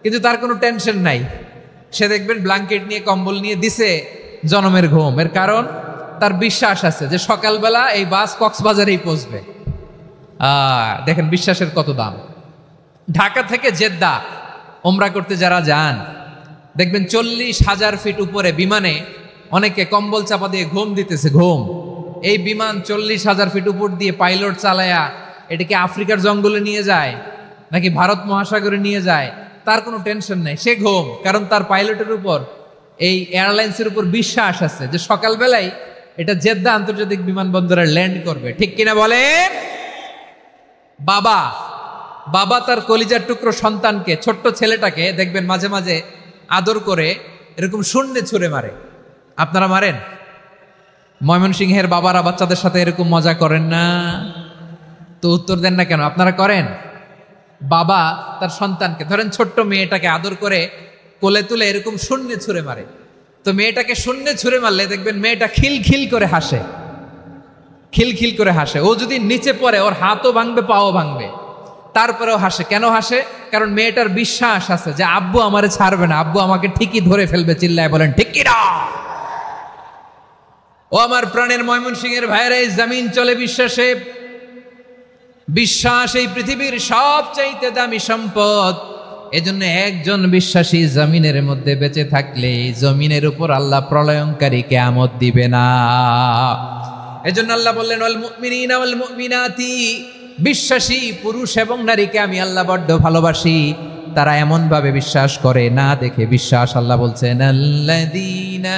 Speaker 1: কিন্তু তার কোনো টেনশন নাই। সে দেখবেন ব্ল্যাঙ্কেট নিয়ে, কম্বল নিয়ে দিছে জনমের ঘুম। এর কারণ তার বিশ্বাস আছে যে সকালবেলা এই বাস কক্সবাজারেই পৌঁছবে। দেখেন বিশ্বাসের কত দাম। ঢাকা থেকে জেদ্দা ওমরা করতে যারা যান দেখবেন 40,000 ফিট উপরে বিমানে অনেকে কম্বল চাপা দিয়ে ঘুম দিতেছে, ঘুম। এই বিমান 40,000 ফিট উপর দিয়ে পাইলট চালায়া এটাকে আফ্রিকার জঙ্গলে নিয়ে যায় নাকি ভারত মহাসাগরে নিয়ে যায়, তার কোনো টেনশন নেই, সে ঘুম। কারণ তার পাইলটের উপর, এই এয়ারলাইন্সের উপর বিশ্বাস আছে যে সকালবেলায় এটা জেদ্দা আন্তর্জাতিক বিমানবন্দরে ল্যান্ড করবে। ঠিক কিনা বলেন? বাবা বাবা তার কলিজার টুকরো সন্তানকে, ছোট্ট ছেলেটাকে দেখবেন মাঝে মাঝে আদর করে এরকম শূন্যে ছুঁড়ে মারে। আপনারা মারেন? ময়মনসিংহের বাবারা বাচ্চাদের সাথে এরকম মজা করেন না? তো উত্তর দেন না কেন? আপনারা করেন? বাবা তার সন্তানকে, ধরেন ছোট্ট মেয়েটাকে আদর করে কোলে তুলে এরকম শূন্যে ছুঁড়ে মারে। তো মেয়েটাকে শূন্যে ছুঁড়ে মারলে দেখবেন মেয়েটা খিলখিল করে হাসে, খিলখিল করে হাসে। ও যদি নিচে পড়ে ওর হাতও ভাঙবে, পাও ভাঙবে, তারপরেও হাসে। কেন হাসে? কারণ মেয়েটার বিশ্বাস আছে যে আব্বু আমারে ছাড়বে না, আব্বু আমাকে ঠিকই ধরে ফেলবে। চিল্লায় বলেন ঠিক কিনা? ও আমার প্রাণের ময়মনসিংহের ভাইয়েরা, এই জমিন চলে বিশ্বাসে। বিশ্বাস এই পৃথিবীর সবচাইতে দামি সম্পদ। এজন্য একজন বিশ্বাসী জমিনের মধ্যে বেঁচে থাকলে জমিনের উপর আল্লাহ প্রলয়ঙ্কারী কিয়ামত দিবে না। এজন্য আল্লাহ বললেন ওয়াল মুমিনিনা ওয়াল মুমিনাতি, বিশ্বাসী পুরুষ এবং নারীকে আমি আল্লাহ বড্ড ভালোবাসি। তারা এমন ভাবে বিশ্বাস করে, না দেখে বিশ্বাস। আল্লাহ বলছেন আল্লাযীনা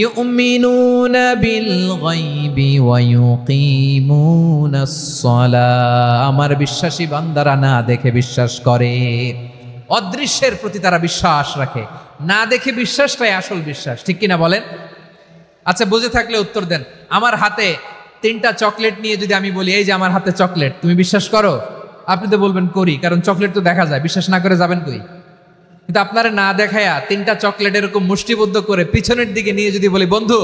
Speaker 1: ইউমিনুনা বিল গায়বি ওয়া ইউকিমুনাস সালাহ, আমার বিশ্বাসী বান্দারা না দেখে বিশ্বাস করে। অদৃশ্যের প্রতি তারা বিশ্বাস রাখে, না দেখে বিশ্বাসটাই আসল বিশ্বাস। ঠিক কিনা বলেন? আচ্ছা, বুঝে থাকলে উত্তর দেন। আমার হাতে 3টা চকলেট নিয়ে যদি আমি বলি এই যে আমার হাতে চকলেট, তুমি বিশ্বাস করো? আপনি তো বলবেন করি, কারণ চকলেট তো দেখা যায়। বিশ্বাস না করে যাবেন কই? কিন্তু আপনারা না দেখায়া 3টা চকলেট এরকম মুষ্টিবদ্ধ করে পিছনের দিকে নিয়ে যদি বলি বন্ধু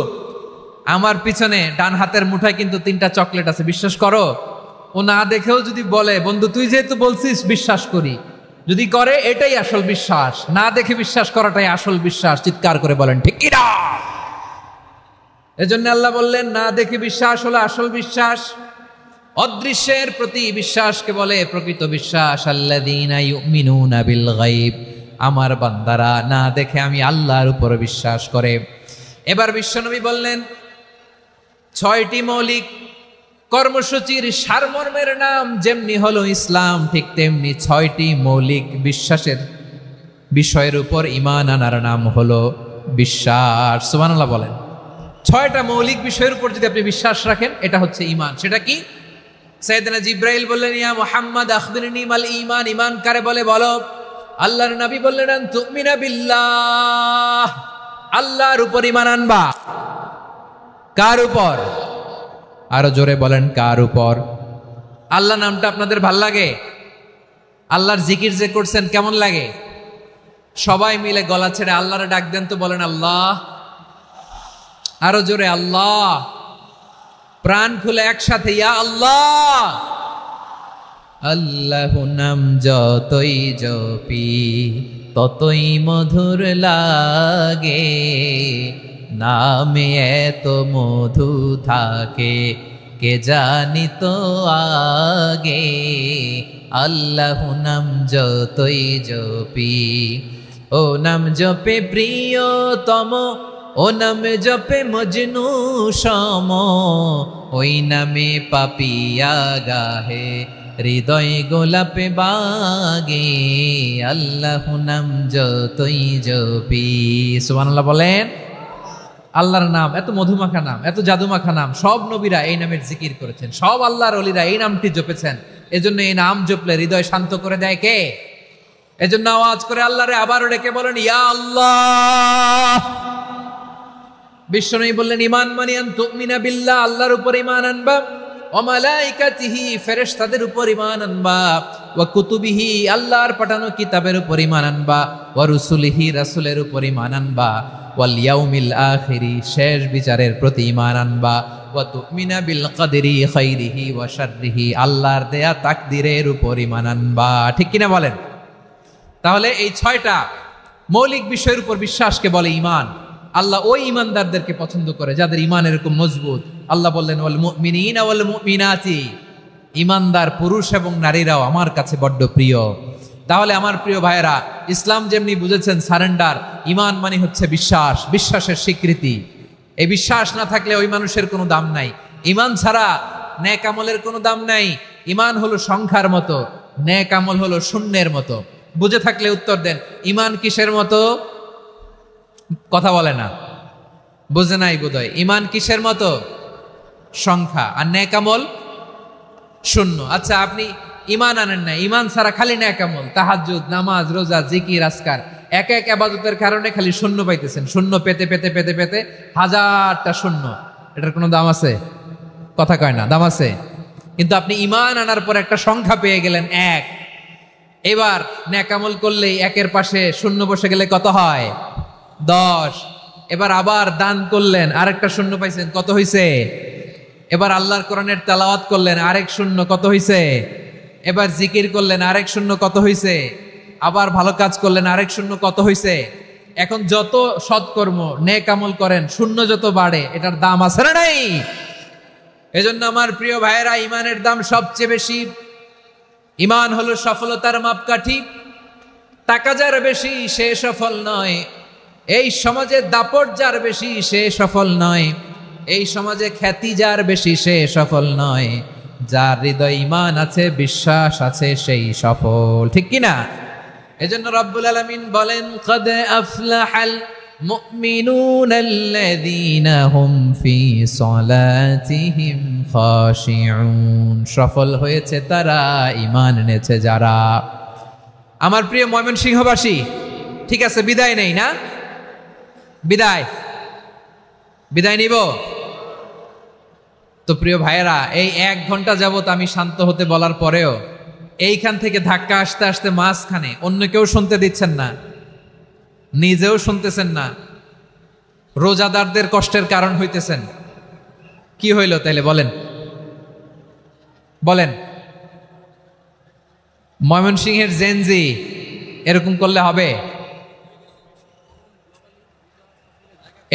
Speaker 1: আমার পিছনে ডান হাতের মুঠায় কিন্তু 3টা চকলেট আছে, বিশ্বাস করো? ও না দেখেও যদি বলে বন্ধু তুই যেহেতু বলছিস বিশ্বাস করি, যদি করে এটাই আসল বিশ্বাস। না দেখে বিশ্বাস করাটাই আসল বিশ্বাস। চিৎকার করে বলেন ঠিক কি না? এজন্য আল্লাহ বললেন না দেখে বিশ্বাস হলো আসল বিশ্বাস। অদৃশ্যের প্রতি বিশ্বাসকে বলে প্রকৃত বিশ্বাস। আল্লাযীনা ইউমিনুনা বিল গায়ব, আমার বান্দারা না দেখে আমি আল্লাহর উপর বিশ্বাস করে। এবার বিশ্বনবী বললেন 6টি মৌলিক কর্মসূচির সারমর্মের নাম যেমনি হলো ইসলাম, ঠিক তেমনি 6টি মৌলিক বিশ্বাসের বিষয়ের উপর ঈমান আনার নাম হলো বিশ্বাস। সুবহানাল্লাহ বলেন। 6টা মৌলিক বিষয়ের উপর যদি আপনি বিশ্বাস রাখেন এটা হচ্ছে ঈমান। সেটা কি? সাইয়েদনা জিবরাইল বললেন ইয়া মুহাম্মদ আখবিরনি মাল ঈমান, ঈমান কারে বলে বলো। আল্লাহর নবী বললেন আন তুমিনা বিল্লাহ, আল্লাহর উপর ঈমান আনবা। কার উপর? আরো জোরে বলেন কার উপর? আল্লাহ নামটা আপনাদের ভাল লাগে? আল্লাহর জিকির যে করছেন কেমন লাগে? সবাই মিলে গলা ছেড়ে আল্লাহরে ডাক দেন তো, বলেন আল্লাহ। আরো জোরে আল্লাহ। প্রাণ খুলে একসাথে ইয়া আল্লাহ। আল্লাহ নাম যতই জপি ততই মধুর লাগে, নামে এত মধু থাকে কে জানি তো আগে। আল্লাহ নাম যতই জপি, ও নাম জপে প্রিয়তম, ও নামে জপে মজনু সম, ওই নামে পাপিয়া গাহে হৃদয় গোলাপে বাগে। আল্লাহ নাম যতই জপি। সুবহানাল্লাহ বলেন। আল্লাহর নাম এত মধুমাখা নাম, এত জাদুমাখা নাম। সব নবীরা এই নামের জিকির করেছেন, সব আল্লাহর ওলিরা এই নামটি জপেছেন। এজন্য এই নাম জপলে হৃদয় শান্ত করে দেয় কে? এজন্য আওয়াজ করে আল্লাহরে আবারও ডেকে বলেন ইয়া আল্লাহ। বিশ্বনবী বললেন ঈমান মানে আন তুমিনা বিল্লাহ, আল্লাহর উপর ঈমান আনবা, ওয়া মালাইকাতিহি, ফেরেশতাদের উপর ঈমান আনবা, ওয়া কুতুবিহি, আল্লাহর পাঠানো কিতাবের উপর ঈমান আনবা, ওয়া রুসুলিহি, রাসূলের উপর ঈমান আনবা, ওয়াল ইয়াউমিল আখিরি, শেষ বিচারের প্রতি ঈমান আনবা, ওয়া তুমিনা বিল কদরি খাইরিহি ওয়া শাররিহি, আল্লাহর দেয়া তাকদীরের উপর ঈমান আনবা। ঠিক কিনা বলেন? তাহলে এই 6টা মৌলিক বিষয়ের উপর বিশ্বাসকে বলে ঈমান। আল্লাহ ওই ঈমানদারদেরকে পছন্দ করে যাদের ঈমান এরকম মজবুত। আল্লাহ বললেন ওয়াল মুমিনিনা ওয়াল মুমিনাতি, ঈমানদার পুরুষ এবং নারীরাও আমার কাছে বড্ড প্রিয়। তাহলে আমার প্রিয় ভাইয়েরা, ইসলাম যেমনি বুঝেছেন সারেন্ডার, ঈমান মানে হচ্ছে বিশ্বাস, বিশ্বাসের স্বীকৃতি। এই বিশ্বাস না থাকলে ওই মানুষের কোনো দাম নাই। ঈমান ছাড়া নেক আমলের কোনো দাম নাই। ঈমান হলো সংখ্যার মতো, নেক আমল হলো শূন্যের মতো। বুঝে থাকলে উত্তর দেন, ঈমান কিসের মতো? কথা বলে না, বুঝে নাই বোধহয়। ঈমান কিসের মতো? সংখ্যা। আর নেক আমল শূন্য। আচ্ছা, আপনি ঈমান আনেন না, ঈমান ছাড়া খালি নেক আমল, তাহাজ্জুদ, নামাজ, রোজা, জিকির, আজকার, এক এক ইবাদতের কারণে খালি শূন্য পাইতেছেন। শূন্য পেতে পেতে পেতে পেতে হাজারটা শূন্য। এটার কোনো দাম আছে? কথা কয় না, দাম আছে? কিন্তু আপনি ঈমান আনার পর একটা সংখ্যা পেয়ে গেলেন, এক। এবার নেক আমল করলেই একের পাশে শূন্য বসে গেলে কত হয়? 10। এবার আবার দান করলেন, আরেকটা শূন্য পাইছেন, কত হইছে? এবার আল্লাহর কোরআনের তেলাওয়াত করলেন, আরেক শূন্য, কত হইছে? এবার জিকির করলেন, আরেক শূন্য, কত হইছে? আবার ভালো কাজ করলেন, আরেক শূন্য, কত হইছে? এখন যত সৎকর্ম নেক আমল করেন, শূন্য যত বাড়ে, এটার দাম আছে না নাই? এজন্য আমার প্রিয় ভাইয়েরা, ঈমানের দাম সবচেয়ে বেশি। ঈমান হলো সফলতার মাপকাঠি। টাকা যার বেশি সে সফল নয়, এই সমাজে দাপট যার বেশি সে সফল নয়, এই সমাজে খ্যাতি যার বেশি সে সফল নয়, যার হৃদয় ঈমান আছে, বিশ্বাস আছে, সেই সফল। ঠিক কিনা? এজন্য রব্বুল আলামিন বলেন, কদ আফলাহাল মুমিনুনাল্লাযীনা হুম ফি সলাতিহিম খাশিউন। সফল হয়েছে তারা, ঈমান এনেছে যারা। আমার প্রিয় ময়মনসিংহবাসী, ঠিক আছে, বিদায় নেই না? বিদায় নিব তো? প্রিয় ভাইয়েরা, এই 1 ঘন্টা যাবত আমি শান্ত হতে বলার পরেও এইখান থেকে ধাক্কা আসতে আসতে মাঝখানে অন্য কেউ শুনতে দিচ্ছেন না, নিজেও শুনতেছেন না, রোজাদারদের কষ্টের কারণ হইতেছেন। কি হইল তাইলে বলেন? বলেন, ময়মনসিংহের জেনজি এরকম করলে হবে?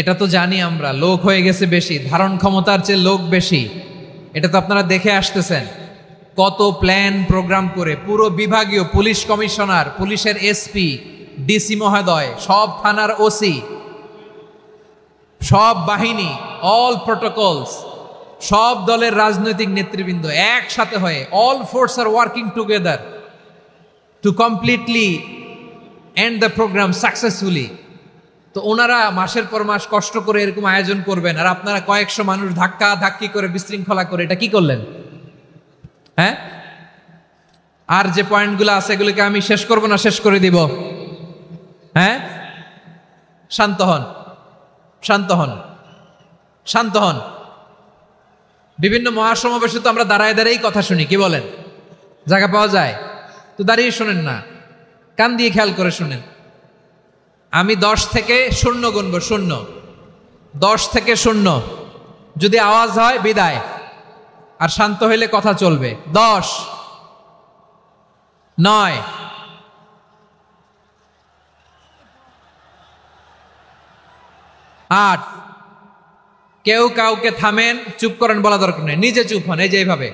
Speaker 1: এটা তো জানি আমরা, লোক হয়ে গেছে বেশি, ধারণ ক্ষমতার চেয়ে লোক বেশি। এটা তো আপনারা দেখে আসতেছেন, কত প্ল্যান প্রোগ্রাম করে পুরো বিভাগীয় পুলিশ কমিশনার, পুলিশের এসপি, ডিসি মহোদয়, সব থানার ওসি, সব বাহিনী, অল প্রোটোকলস, সব দলের রাজনৈতিক নেতৃবৃন্দ একসাথে হয়ে, অল ফোর্স আর working together to completely end the programme successfully. তো ওনারা মাসের পর মাস কষ্ট করে এরকম আয়োজন করবেন, আর আপনারা কয়েকশো মানুষ ধাক্কা ধাক্কি করে, বিশৃঙ্খলা করে, এটা কি করলেন? হ্যাঁ? আর যে পয়েন্টগুলো আছে এগুলোকে আমি শেষ করব না শেষ করে দিব? হ্যাঁ, শান্ত হন, শান্ত হন, শান্ত হন। বিভিন্ন মহাসমাবেশে তো আমরা দাঁড়ায় দাঁড়িয়েই কথা শুনি, কি বলেন? জায়গা পাওয়া যায় তো দাঁড়িয়ে শোনেন না, কান দিয়ে খেয়াল করে শুনেন। আমি 10 থেকে 0 গুনব, 0, 10 থেকে 0, যদি আওয়াজ হয় বিদায়, আর শান্ত হইলে কথা চলবে। 10, 9, 8। কেউ কাউকে থামেন, চুপ করেন বলা দরকার নেই, নিজে চুপ হন, এই যে এইভাবে।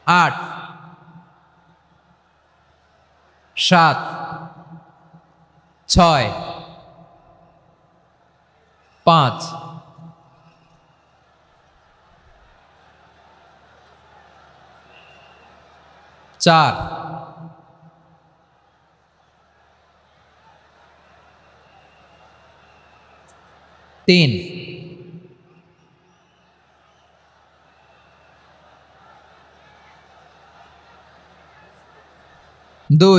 Speaker 1: 8, 7, 6, 5, 4, 3, 2,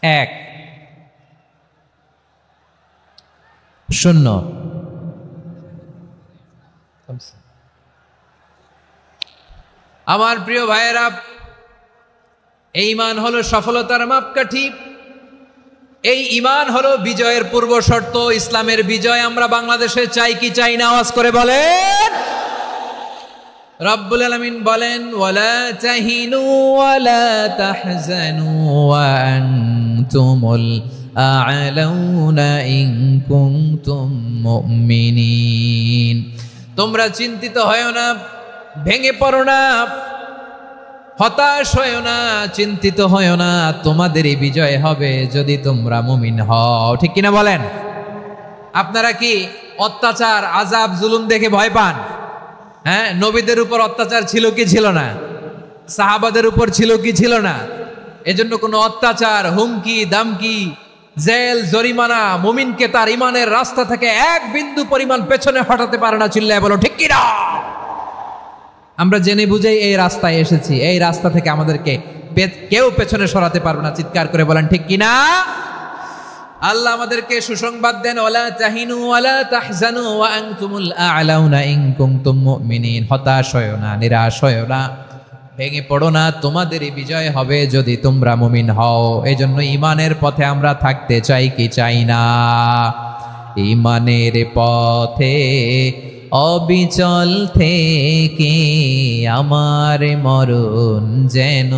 Speaker 1: 1, 0। আমার প্রিয় ভাইয়েরা, এই ঈমান হলো সফলতার মাপকাঠি। এই ঈমান হলো বিজয়ের পূর্ব শর্ত। ইসলামের বিজয় আমরা বাংলাদেশে চাই কি চাই না? আওয়াজ করে বলেন। রব্বুল আলামিন বলেন, ওয়ালা তাহিনু ওয়ালা তাহজানু ওয়া আনতুমুল আ'লাউনা ইন কুনতুম মুমিনিন। তোমরা চিন্তিত হয়ো না, ভেঙে পড়ো না, হতাশ হয়ো না, চিন্তিত হয়ো না, তোমাদেরই বিজয় হবে যদি তোমরা মুমিন হও। ঠিক কিনা বলেন? আপনারা কি অত্যাচার, আযাব, জুলুম দেখে ভয় পান? হ্যাঁ, নবীদের উপর অত্যাচার ছিল কি ছিল না? সাহাবাদের উপর ছিল কি ছিল না? এজন্য কোনো অত্যাচার, হুমকি, দামকি, জেল, জরিমানা মুমিনকে তার ইমানের রাস্তা থেকে এক বিন্দু পরিমাণ পেছনে হটাতে পারে না। চিল্লায় বলো ঠিক কিনা? আমরা জেনে বুঝেই এই রাস্তায় এসেছি, এই রাস্তা থেকে আমাদেরকে কেউ পেছনে সরাতে পারবে না। চিৎকার করে বলেন ঠিক কিনা? আল্লাহ আমাদেরকে সুসংবাদ দেন, ওয়ালা তাহিনু ওয়ালা তাহজানু ওয়া আনতুমুল আ'লাউনা ইন কুনতুম মুমিনিন। হতাশ হয়ো না, নিরাশ হয়ো না, ভেঙে পড়ো না, তোমাদেরই বিজয় হবে যদি তোমরা মুমিন হও। এজন্য ইমানের পথে আমরা থাকতে চাই কি চাই না? ইমানের পথে অবিচল থেকে আমার মরণ যেন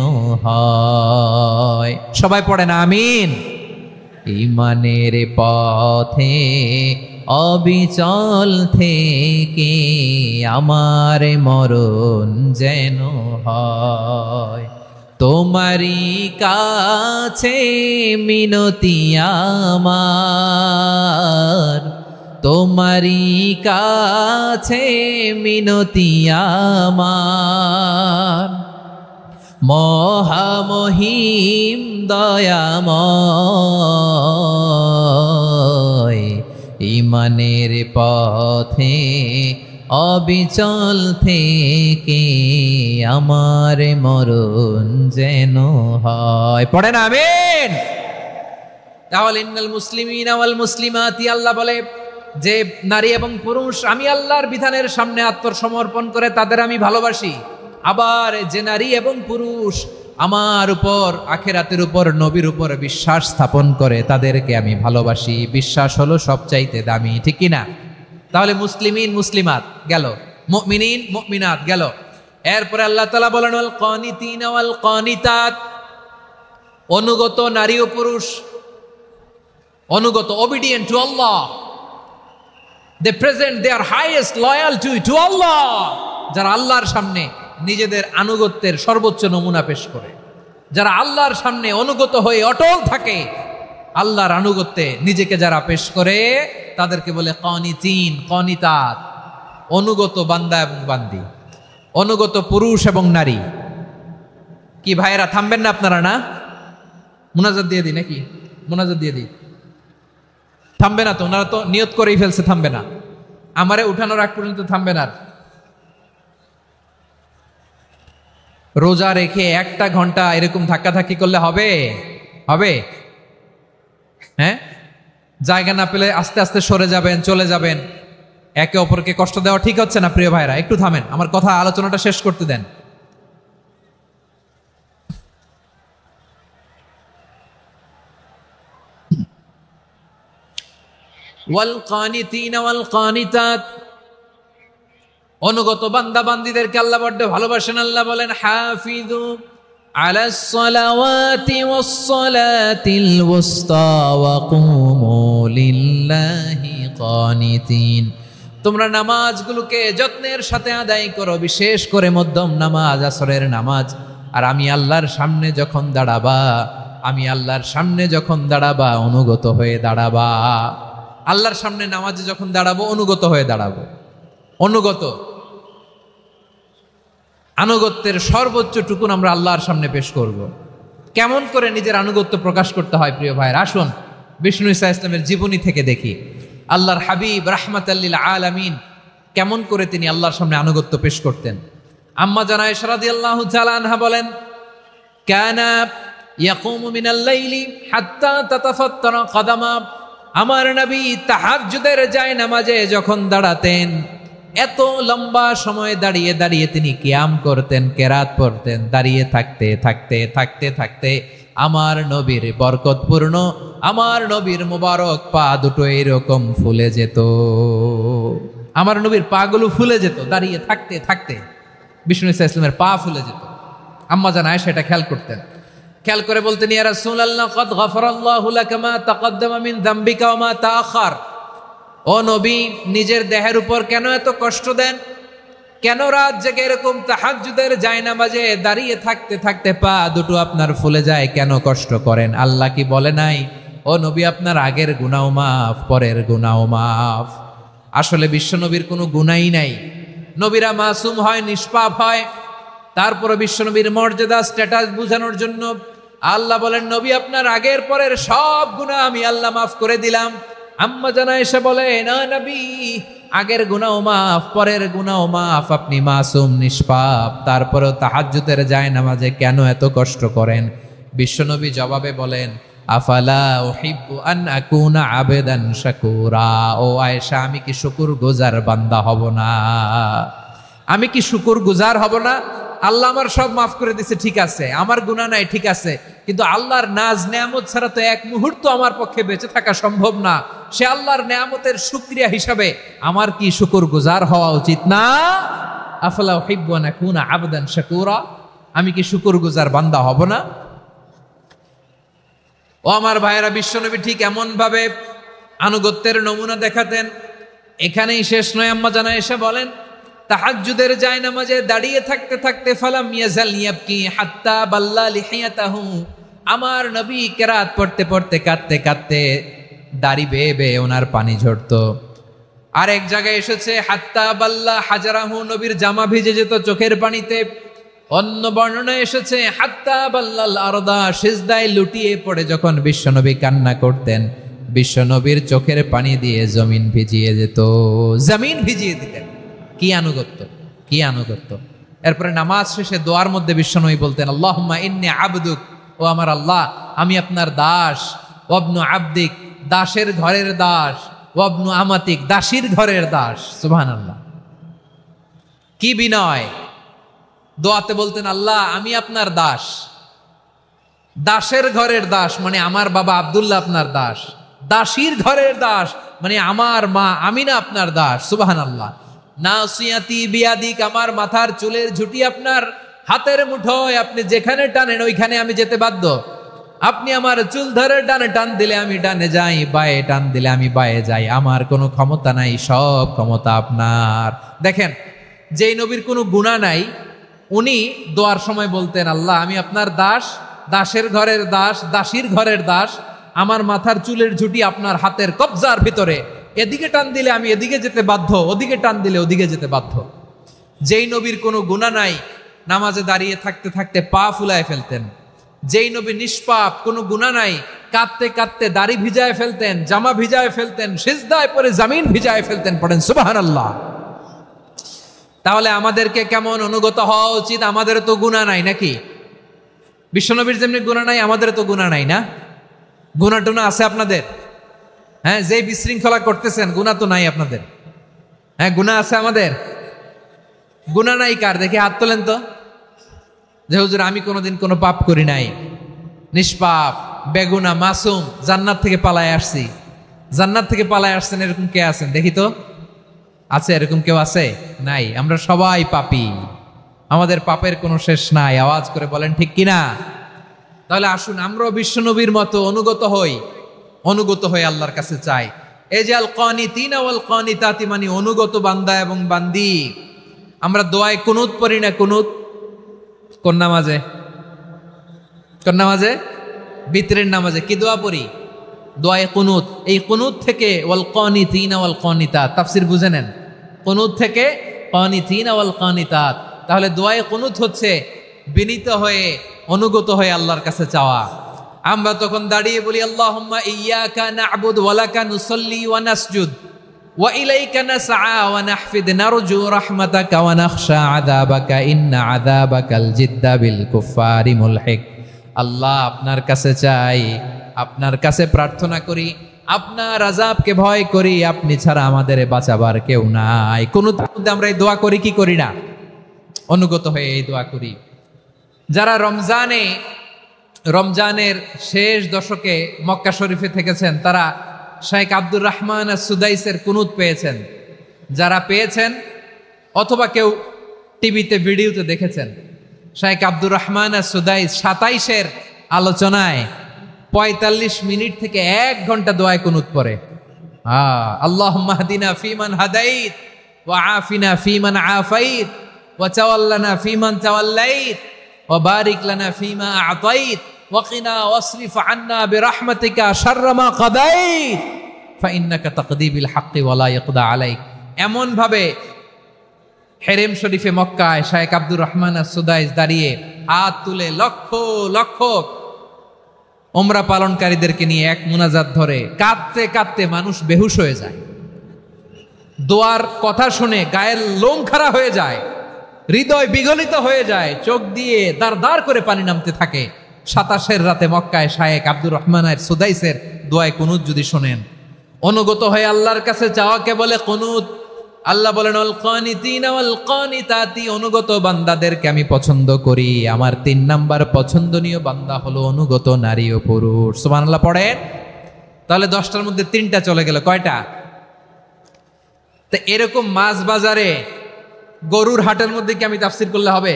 Speaker 1: হয়। সবাই পড়েন আমিন। ইমানের পথে অবিচল থেকে আমার মরণ যেন হয়। তোমারই কাছে মিনতি আমার, তোমারই কাছে মিনতি আমার, মহামহিম দয়াময়। ইমানের পথে অবিচল থেকে আমার মরণ যেন হয়। পড়েন আমিন। তাহলে ইন্নাল মুসলিমিনা ওয়াল মুসলিমাতি, আল্লাহ বলে যে নারী এবং পুরুষ আমি আল্লাহর বিধানের সামনে আত্মসমর্পণ করে তাদের আমি ভালোবাসি। আবার যে নারী এবং পুরুষ আমার উপর, আখিরাতের উপর, নবীর উপর বিশ্বাস স্থাপন করে তাদেরকে আমি ভালোবাসি। বিশ্বাস হলো সবচাইতে দামি। ঠিক কিনা? তাহলে মুসলিমিন মুসলিমাত গেল, মুমিনিন মুমিনাত গেল। এরপরে আল্লাহ তাআলা বলেন ওয়াল কানিতিনা ওয়াল কানিতাত, অনুগত নারী ও পুরুষ, অনুগত, obedient to Allah, they present their highest loyalty to Allah, যারা আল্লাহর সামনে নিজেদের আনুগত্যের সর্বোচ্চ নমুনা পেশ করে, যারা আল্লাহর সামনে অনুগত হয়ে অটল থাকে, আল্লাহর আনুগত্যে নিজেকে যারা পেশ করে তাদেরকে বলে কানিতিন, কানিতাত, অনুগত বান্দা এবং বান্দি, অনুগত পুরুষ এবং নারী। কি ভাইয়েরা থামবেন না আপনারা? না, মুনাজাত দিয়ে দিই নাকি? মুনাজাত দিয়ে দিই। থামবে না তো? ওনারা তো নিয়ত করেই ফেলছে থামবে না। আমারে উঠানোর আগ পর্যন্ত থামবে না। রোজা রেখে 1টা ঘন্টা এরকম ধাক্কাধাক্কি করলে হবে? হবে? হ্যাঁ, জায়গা না পেলে আস্তে আস্তে সরে যাবেন, চলে যাবেন। একে অপরকে কষ্ট দেওয়া ঠিক হচ্ছে না। প্রিয় ভাইরা একটু থামেন, আমার কথা, আলোচনাটা শেষ করতে দেন। ওয়াল কানিতিনা ওয়াল কানিতাত, অনুগত বান্দা বান্দীদেরকে আল্লাহ বড় ভালোবাসেন। আল্লাহ বলেন হাফিজু আলাস সালাওয়াতি ওয়াস সালাতিল ওয়াসতা ওয়া কুমু লিল্লাহি কানিতিন। তোমরা নামাজগুলোকে যত্নের সাথে আদায় করো, বিশেষ করে মধ্যম নামাজ, আসরের নামাজ। আর আমি আল্লাহর সামনে যখন দাঁড়াবা, আমি আল্লাহর সামনে যখন দাঁড়াবা অনুগত হয়ে দাঁড়াবা। আল্লাহর সামনে নামাজে যখন দাঁড়াবো অনুগত হয়ে দাঁড়াবো। অনুগত, আনুগত্যের সর্বোচ্চ টুকুন আমরা আল্লাহর সামনে পেশ করব। কেমন করে নিজের আনুগত্য প্রকাশ করতে হয় প্রিয় ভাইয়ের, আসুন বিষ্ণু ঈসা ইসলামের জীবনী থেকে দেখি। আল্লাহর হাবিব রাহমাতাল লিল আলামিন কেমন করে তিনি আল্লাহর সামনে আনুগত্য পেশ করতেন। আম্মা জানা আয়েশা রাদিয়াল্লাহু তাআলা আনহা বলেন, কানা ইয়াকুমু মিনাল লাইলি হাত্তা তাতাফাত্তারা কদামা। আমার নবী তাহাজ্জুদের জায়নামাজে যখন দাঁড়াতেন, এত লম্বা সময় দাঁড়িয়ে দাঁড়িয়ে তিনি কিয়াম করতেন, কেরাত পড়তেন। দাঁড়িয়ে থাকতে থাকতে থাকতে থাকতে আমার নবীর বরকতপূর্ণ, আমার নবীর মুবারক পা দুটো এরকম ফুলে যেত। আমার নবীর পাগুলো ফুলে যেত দাঁড়িয়ে থাকতে থাকতে। বিষ্ণু ঈসা ইসলামের পা ফুলে যেত। আম্মা জান আয়েশা এটা খেয়াল করতেন। খেয়াল করে বলতেন, ইয়া রাসূলুল্লাহ, ক্বাদ গাফারাল্লাহু লাকা মা তাকদ্দামা মিন যামবিকা ওয়া মা তাআখার। ও ও নবী, নিজের দেহের উপর কেন এত কষ্ট দেন? কেন রাত জেগে এরকম তাহাজ্জুদের জায়নামাজে দাঁড়িয়ে থাকতে থাকতে পা দুটো আপনার ফুলে যায়? কেন কষ্ট করেন? আল্লাহ কি বলে নাই, ও নবী আপনার আগের গুনাও মাফ, পরের গুনাও মাফ? আসলে বিশ্বনবীর কোনো গুনাই নাই। নবীরা মাসুম হয়, নিষ্পাপ হয়। তারপরে বিশ্বনবীর মর্যাদা, স্ট্যাটাস বোঝানোর জন্য আল্লাহ বলেন, নবী আপনার আগের পরের সব গুনাহ আমি আল্লাহ মাফ করে দিলাম। আম্মা জানা এসে বলে, না নবী, আগের গুনাও মাফ, পরের গুনাও মাফ, আপনি মাসুম, নিষ্পাপ, তারপরেও তাহাজ্জুদের জায়নামাজে কেন এত কষ্ট করেন? বিশ্বনবী জবাবে বলেন, আফালা উহিব্বু আন আকুনা আবেদান শাকুরা। ও আয়েশা, আমি কি শুকরগুজার বান্দা হব না? আমি কি শুকরগুজার হব না? আল্লাহ আমার সব মাফ করে দিছে, ঠিক আছে, আমার গুনাহ নাই, ঠিক আছে, কিন্তু আল্লাহর নাজ নেয়ামত ছাড়া তো এক মুহূর্ত আমার পক্ষে বেঁচে থাকা সম্ভব না। সে আল্লাহর নেয়ামতের শুকরিয়া হিসাবে আমার কি শুকরগুজার হওয়া উচিত না? আফালা উহিব্বু আন আকুনা আবদান শাকুরা। আমি কি শুকরগুজার বান্দা হব না? ও আমার ভাইয়েরা, বিশ্বনবী ঠিক এমন ভাবে আনুগত্যের নমুনা দেখাতেন। এখানেই শেষ নয়, আম্মা জানা এসে বলেন, তাহাজ্জুদের জায়নামাজে দাঁড়িয়ে থাকতে থাকতে ফালাম ইয়াজাল ইয়াবকি হাত্তা বাল্লা লিহিয়াতাহু। আমার নবী কেরাত পড়তে পড়তে কাঁদতে কাঁদতে দাড়ি বেয়ে বেয়ে ওনার পানি ঝরতো। আর এক জায়গায় এসেছে হাত্তা বাল্লা হাজারাহু, নবীর জামা ভিজে যেত চোখের পানিতে। অন্য বর্ণনায় এসেছে হাত্তা বাল্লাল আরদা, সিজদায় লুটিয়ে পড়ে যখন বিশ্বনবী কান্না করতেন, বিশ্বনবীর চোখের পানি দিয়ে জমিন ভিজিয়ে যেত, জমিন ভিজিয়ে দিতেন। কি আনুগত্য, কি আনুগত্য! এরপরে নামাজ শেষে দোয়ার মধ্যে বিশ্বনবী বলতেন, আল্লাহুম্মা ইন্নী আবদুক, ও আমার আল্লাহ, আমি আপনার দাস। ওয়াবনু আবদিক, দাসের ঘরের দাস। ওয়াবনু আমাতিক, দাসীর ঘরের দাস। সুবহানাল্লাহ, কি বিনয়! দোয়াতে বলতেন, আল্লাহ আমি আপনার দাস। দাসের ঘরের দাস মানে আমার বাবা আব্দুল্লাহ আপনার দাস। দাসীর ঘরের দাস মানে আমার মা আমিনা আপনার দাস। সুবহানাল্লাহ। নাসিয়াতি বিয়াদিক, আমার মাথার চুলের ঝুঁটি আপনার হাতের মুঠোয়, আপনি যেখানে টানেন ওইখানে আমি যেতে বাধ্য। আপনি আমার চুল ধরে ডানে টান দিলে আমি ডানে যাই, বায়ে টান দিলে আমি বায়ে যাই। আমার কোনো ক্ষমতা নাই, সব ক্ষমতা আপনার। দেখেন, যেই নবীর কোনো গুনাহ নাই, উনি দোয়ার সময় বলতেন, আল্লাহ আমি আপনার দাস, দাসের ঘরের দাস, দাসীর ঘরের দাস। আমার মাথার চুলের ঝুঁটি আপনার হাতের কবজার ভিতরে, এদিকে টান দিলে আমি এদিকে যেতে বাধ্য, ওদিকে টান দিলে ওদিকে যেতে বাধ্য। যেই নবীর কোনো গুনাহ নাই, নামাজে দাঁড়িয়ে থাকতে থাকতে পা ফুলায় ফেলতেন। যেই নবী নিষ্পাপ, কোনো গুনাহ নাই, কাঁদতে কাঁদতে দাড়ি ভিজায় ফেলতেন, জামা ভিজায় ফেলতেন, সিজদায় পরে জমিন ভিজায় ফেলতেন। পড়েন সুবহানাল্লাহ। তাহলে আমাদেরকে কেমন অনুগত হওয়া উচিত? আমাদের তো গুনাহ নাই নাকি? বিশ্বনবীর যেমনি গুনাহ নাই, আমাদের তো গুনাহ নাই না? গুনাহ টুনা আছে আপনাদের? হ্যাঁ, যে বিশৃঙ্খলা করতেছেন, গুনাহ তো নাই আপনাদের? হ্যাঁ, গুনাহ আছে আমাদের? গুনাহ নাই কার? দেখি হাত তোলেন তো, যে হুজুর আমি কোনোদিন কোনো পাপ করি নাই, নিষ্পাপ, বেগুনা, মাসুম, জান্নাত থেকে পালায় আসছি। জান্নাত থেকে পালায় আসছেন এরকম কে আছেন? দেখি তো, আছে এরকম কেউ? আছে? নাই। আমরা সবাই পাপী, আমাদের পাপের কোনো শেষ নাই। আওয়াজ করে বলেন ঠিক কিনা? তাহলে আসুন আমরাও বিশ্বনবীর মতো অনুগত হই, অনুগত হয়ে আল্লাহর কাছে চাই। এই যে আল কানিতিনা ওয়াল কানিতাতি, মানে অনুগত বান্দা এবং বান্দি। আমরা দোয়ায় কুনুত পড়ি না? কুনুত কোন নামাজে? কোন নামাজে? বিতরের নামাজে কি দোয়া পড়ি? দোয়ায়ে কুনুত। এই কুনুত থেকে ওয়াল কানিতিনা ওয়াল কানিতাত, তাফসীর বুঝে নেন। কুনুত থেকে কানিতিনা ওয়াল কানিতাত। তাহলে দোয়ায়ে কুনুত হচ্ছে বিনীত হয়ে, অনুগত হয়ে আল্লাহর কাছে চাওয়া। আমরা তখন দাঁড়িয়ে বলি, আল্লাহুম্মা ইয়্যাকা না'বুদু ওয়া লাকা নুসাল্লি ওয়া নাসজুদ ওয়া ইলাইকা নাসআ ওয়া নাহফিদ নারজু রাহমাতাকা ওয়া নাখশা আযাবাকা ইন্না আযাবাকাল জিদ্দা বিল কুফফারি মুলহিক। আল্লাহ আপনার কাছে চাই, আপনার কাছে প্রার্থনা করি, আপনার আযাবকে ভয় করি, আপনি ছাড়া আমাদের বাঁচাবার কেউ নাই। কোন আমরা এই দোয়া করি কি করি না? অনুগত হয়ে এই দোয়া করি। যারা রমজানের শেষ দশকে মক্কা শরীফে থেকেছেন, তারা শাইখ আব্দুর রহমান সুদাইসের কুনুত পেয়েছেন। যারা পেয়েছেন অথবা কেউ টিভিতে ভিডিওতে দেখেছেন, শাইখ আব্দুর রহমান সুদাইস 27-এর আলোচনায় 45 মিনিট থেকে 1 ঘন্টা দোয়ায় কুনুত পড়ে। আল্লাহুম্মা হদিনা ফিমান হাদাইত ওয়া আফিনা ফিমান আফাইত ওয়া তাওয়াল্লানা ফিমান তাওয়াল্লাইত ওয়া বারিক লানা ফিমা আ'তাইত ওয়া কিনা ওয়াসরিফ আন্না বিরহমাতিকা শাররা মা কাদাইত ফাইন্নাকা তাকদি বিল হাক্কি ওয়া লা ইয়াকদা আলাইক। এমন ভাবে হেরেম শরীফে মক্কায় শায়েখ আব্দুর রহমান আস-সুদাইস দাঁড়িয়ে হাত তুলে লক্ষ লক্ষ উমরা পালনকারীদেরকে নিয়ে এক মুনাজাত ধরে কাঁদতে কাঁদতে মানুষ বেহুশ হয়ে যায়। দোয়ার কথা শুনে গায়ের লোম খাড়া হয়ে যায়, হৃদয় বিগলিত হয়ে যায়, চোখ দিয়ে দাঁড় দাঁড় করে পানি নামতে থাকে। 27 রাতে মক্কায় শায়েখ আব্দুর রহমান আস-সুদাইসের দোয়ায় কুনুত যদি শোনেন, অনুগত হয়ে আল্লাহর কাছে চাওয়াকে বলে কুনুত। আল্লাহ বলেন আল কানিতিনা ওয়াল কানিতাতি, অনুগত বান্দাদেরকে আমি পছন্দ করি। আমার 3 নাম্বার পছন্দনীয় বান্দা হলো অনুগত নারী ও পুরুষ। সুবহানাল্লাহ পড়েন। তাহলে 10টার মধ্যে 3টা চলে গেল, কয়টা? তো এরকম মাছ বাজারে গরুর হাটের মধ্যে কি আমি তাফসীর করলে হবে?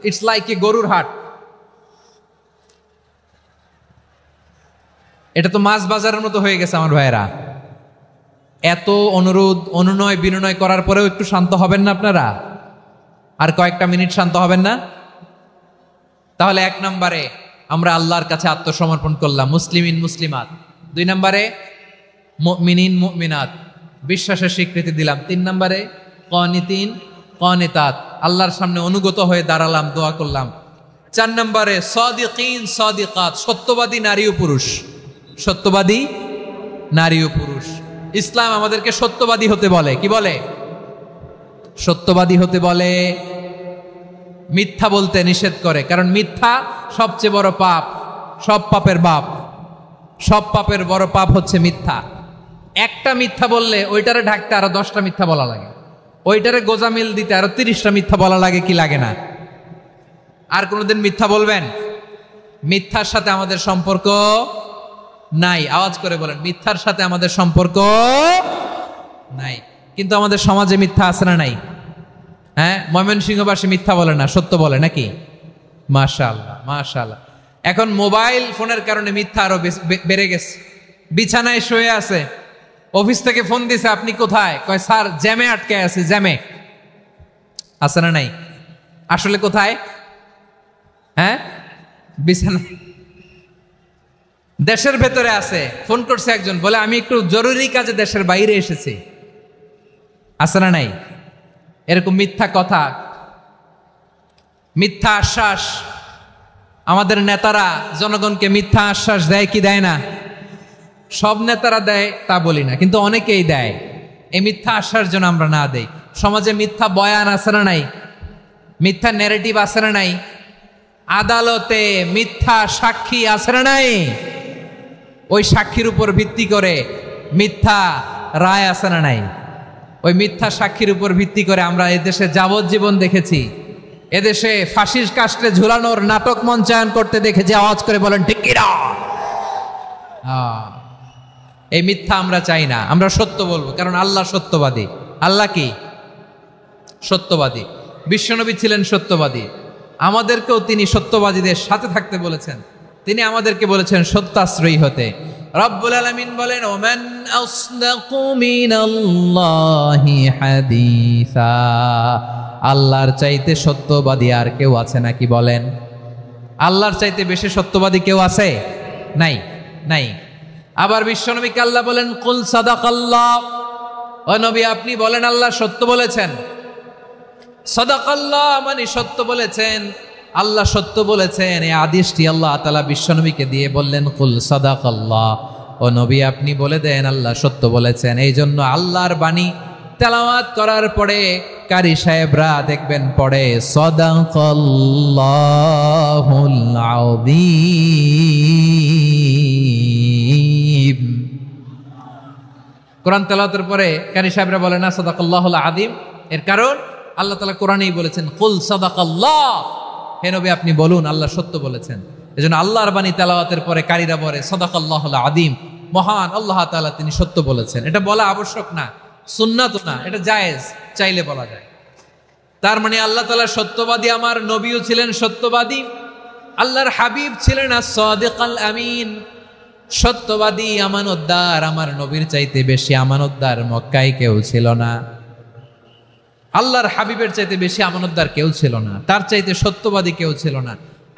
Speaker 1: ইটস লাইক এ গরুর হাট। এটা তো মাছ বাজারের মতো হয়ে গেছে আমার ভাইয়েরা। এত অনুরোধ অনুনয় বিনয় করার পরেও একটু শান্ত হবেন না আপনারা? আর কয়েকটা মিনিট শান্ত হবেন না? তাহলে 1 নম্বরে আমরা আল্লাহর কাছে আত্মসমর্পণ করলাম, মুসলিমিন মুসলিমাত। 2 নম্বরে মুমিনিন মুমিনাত, বিশ্বাসের স্বীকৃতি দিলাম। 3 নম্বরে কানিতিন কানিতাত, আল্লাহর সামনে অনুগত হয়ে দাঁড়ালাম, দোয়া করলাম। 4 নম্বরে সাদিকিন সাদিকাত, সত্যবাদী নারী ও পুরুষ। সত্যবাদী নারী ও পুরুষ। ইসলাম আমাদেরকে সত্যবাদী হতে বলে। কি বলে? সত্যবাদী হতে বলে। মিথ্যা বলতে নিষেধ করে, কারণ মিথ্যা সবচেয়ে বড় পাপ, সব পাপের বাপ। সব পাপের বড় পাপ হচ্ছে মিথ্যা। একটা মিথ্যা বললে ওইটারে ঢাকতে আরো 10টা মিথ্যা বলা লাগে, ওইটারে গোজামিল দিতে আরো 30টা মিথ্যা বলা লাগে, কি লাগে না? আর কোনোদিন মিথ্যা বলবেন? মিথ্যার সাথে আমাদের সম্পর্ক নাই। আওয়াজ করে বলেন, মিথ্যার সাথে আমাদের সম্পর্ক নাই। কিন্তু আমাদের সমাজে মিথ্যা আছে না নাই? হ্যাঁ, ময়মনসিংহবাসী মিথ্যা বলে না, সত্য বলে নাকি? মাশাআল্লাহ মাশাআল্লাহ। এখন মোবাইল ফোনের কারণে মিথ্যা আরো বেড়ে গেছে। বিছানায় শুয়ে আছে, অফিস থেকে ফোন দিছে, আপনি কোথায়? কয় স্যার জ্যামে আটকে আছে। জ্যামে আছে না নাই? আসলে কোথায়? হ্যাঁ, বিছানায়। দেশের ভেতরে আছে, ফোন করছে একজন, বলে আমি একটু জরুরি কাজে দেশের বাইরে এসেছি। আছে না নাই? এরকম মিথ্যা কথা, মিথ্যা আশ্বাস। আমাদের নেতারা জনগণকে মিথ্যা আশ্বাস দেয় কি দেয় না? সব নেতারা দেয় তা বলি না, কিন্তু অনেকেই দেয়। এই মিথ্যা আশ্বাস যেন আমরা না দেই। সমাজে মিথ্যা বয়ান আছে না নাই? মিথ্যা ন্যারেটিভ আছে না নাই? আদালতে মিথ্যা সাক্ষী আছে না নাই? ওই সাক্ষীর উপর ভিত্তি করে মিথ্যা রায় আছে না নাই? ওই মিথ্যা সাক্ষীর উপর ভিত্তি করে আমরা এদেশে যাবজ্জীবন দেখেছি, এদেশে ফাঁসির কাস্টে ঝুলানোর নাটক মঞ্চায়ন করতে দেখেছি। আওয়াজ করে বলেন ঠিক কিনা? এই মিথ্যা আমরা চাই না, আমরা সত্য বলবো, কারণ আল্লাহ সত্যবাদী। আল্লাহ কি? সত্যবাদী। বিশ্বনবী ছিলেন সত্যবাদী, আমাদেরকেও তিনি সত্যবাদীদের সাথে থাকতে বলেছেন। তিনি আমাদেরকে বলেছেন সত্যাশ্রয়ী হতে। রব্বুল আলামিন বলেন ওমান আসদাকু মিনাল্লাহি হাদিসা, আল্লাহর চাইতে সত্যবাদী আর কেউ আছে নাকি বলেন? আল্লাহর চাইতে বেশি সত্যবাদী কেউ আছে? নাই, নাই। আবার বিশ্বনবীকে আল্লাহ বলেন কুল সাদাকাল্লাহ, ও নবী আপনি বলেন আল্লাহ সত্য বলেছেন। সাদাকাল্লাহ মানে সত্য বলেছেন, আল্লাহ সত্য বলেছেন। এই আদেশটি আল্লাহ তাআলা বিশ্বনবীকে দিয়ে বললেন কুল সাদাকাল্লাহ, ও নবী আপনি বলে দেন আল্লাহ সত্য বলেছেন। এই জন্য আল্লাহর বাণী তেলাওয়াত করার পরে কারি সাহেবরা দেখবেন পড়ে সাদাকাল্লাহুল আযীম। কোরআন তেলাওয়াতের পরে কারি সাহেবরা বলে না সাদাকাল্লাহুল আযীম, এর কারণ আল্লাহ তাআলা কোরআনেই বলেছেন কুল সাদাকাল্লাহ, হে নবী আপনি বলুন আল্লাহ সত্য বলেছেন। এজন্য আল্লাহর বাণী তেলাওয়াতের পরে কারীরা বলে সাদাকাল্লাহুল আযীম, মহান আল্লাহ তাআলা তিনি সত্য বলেছেন। এটা বলা আবশ্যক না, সুন্নাত না, এটা জায়েজ, চাইলে বলা যায়। তার মানে আল্লাহ তাআলা সত্যবাদী, আমার নবীও ছিলেন সত্যবাদী, আল্লাহর হাবিব ছিলেন আস-সাদিকাল আমিন। সত্যবাদী আমানতদার আমার নবীর চাইতে বেশি আমানতদার মক্কায় কেউ ছিল না, আল্লাহর হাবিবের চাইতে বেশি আমানতদার কেউ ছিল না, তার চাইতে সত্যবাদী কেউ ছিল না।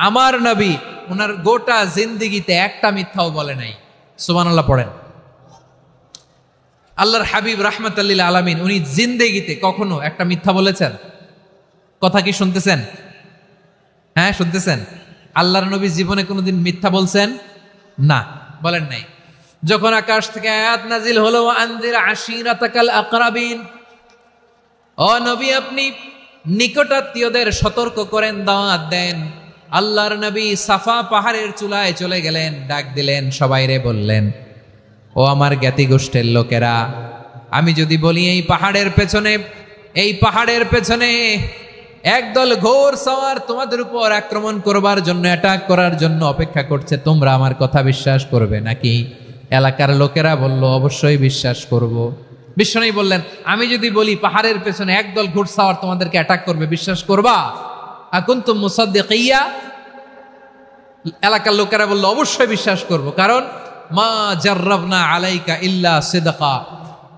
Speaker 1: আমার নবী ওনার গোটা জিন্দিগিতে একটা মিথ্যাও বলে নাই। সুবহানাল্লাহ পড়েন। আল্লাহর হাবিব রাহমাতুল লিল আলামিন উনি জিন্দেগিতে কখনো একটা মিথ্যা বলেছেন? কথা কি শুনতেছেন? হ্যাঁ শুনতেছেন? আল্লাহর নবী জীবনে কোনোদিন মিথ্যা বলছেন? না, বলেন নাই। যখন আকাশ থেকে আয়াত নাজিল হলো আনজির আশিরাতাকাল আকরাবিন, ও নবী আপনি নিকটাত্মীয়দের সতর্ক করেন, দাওয়াত দেন। আল্লাহর নবী সাফা পাহাড়ের চূড়ায় চলে গেলেন, ডাক দিলেন, সবাইরে বললেন, ও আমার জ্ঞাতি গোষ্ঠীর লোকেরা, আমি যদি বলি এই পাহাড়ের পেছনে একদল ঘোর সওয়ার তোমাদের উপর আক্রমণ করবার জন্য, অ্যাটাক করার জন্য অপেক্ষা করছে, তোমরা আমার কথা বিশ্বাস করবে নাকি? এলাকার লোকেরা বলল, অবশ্যই বিশ্বাস করব। বিশ্বনবী বললেন, আমি যদি বলি পাহাড়ের পেছনে একদল ঘোড়সাওয়ার তোমাদেরকে অ্যাটাক করবে, বিশ্বাস করবা? আকুনতুম মুসাদ্দিকিয়া? এলাকার লোকেরা বলল, অবশ্যই বিশ্বাস করব, কারণ মা জাররাবনা আলাইকা ইল্লা সিদকা।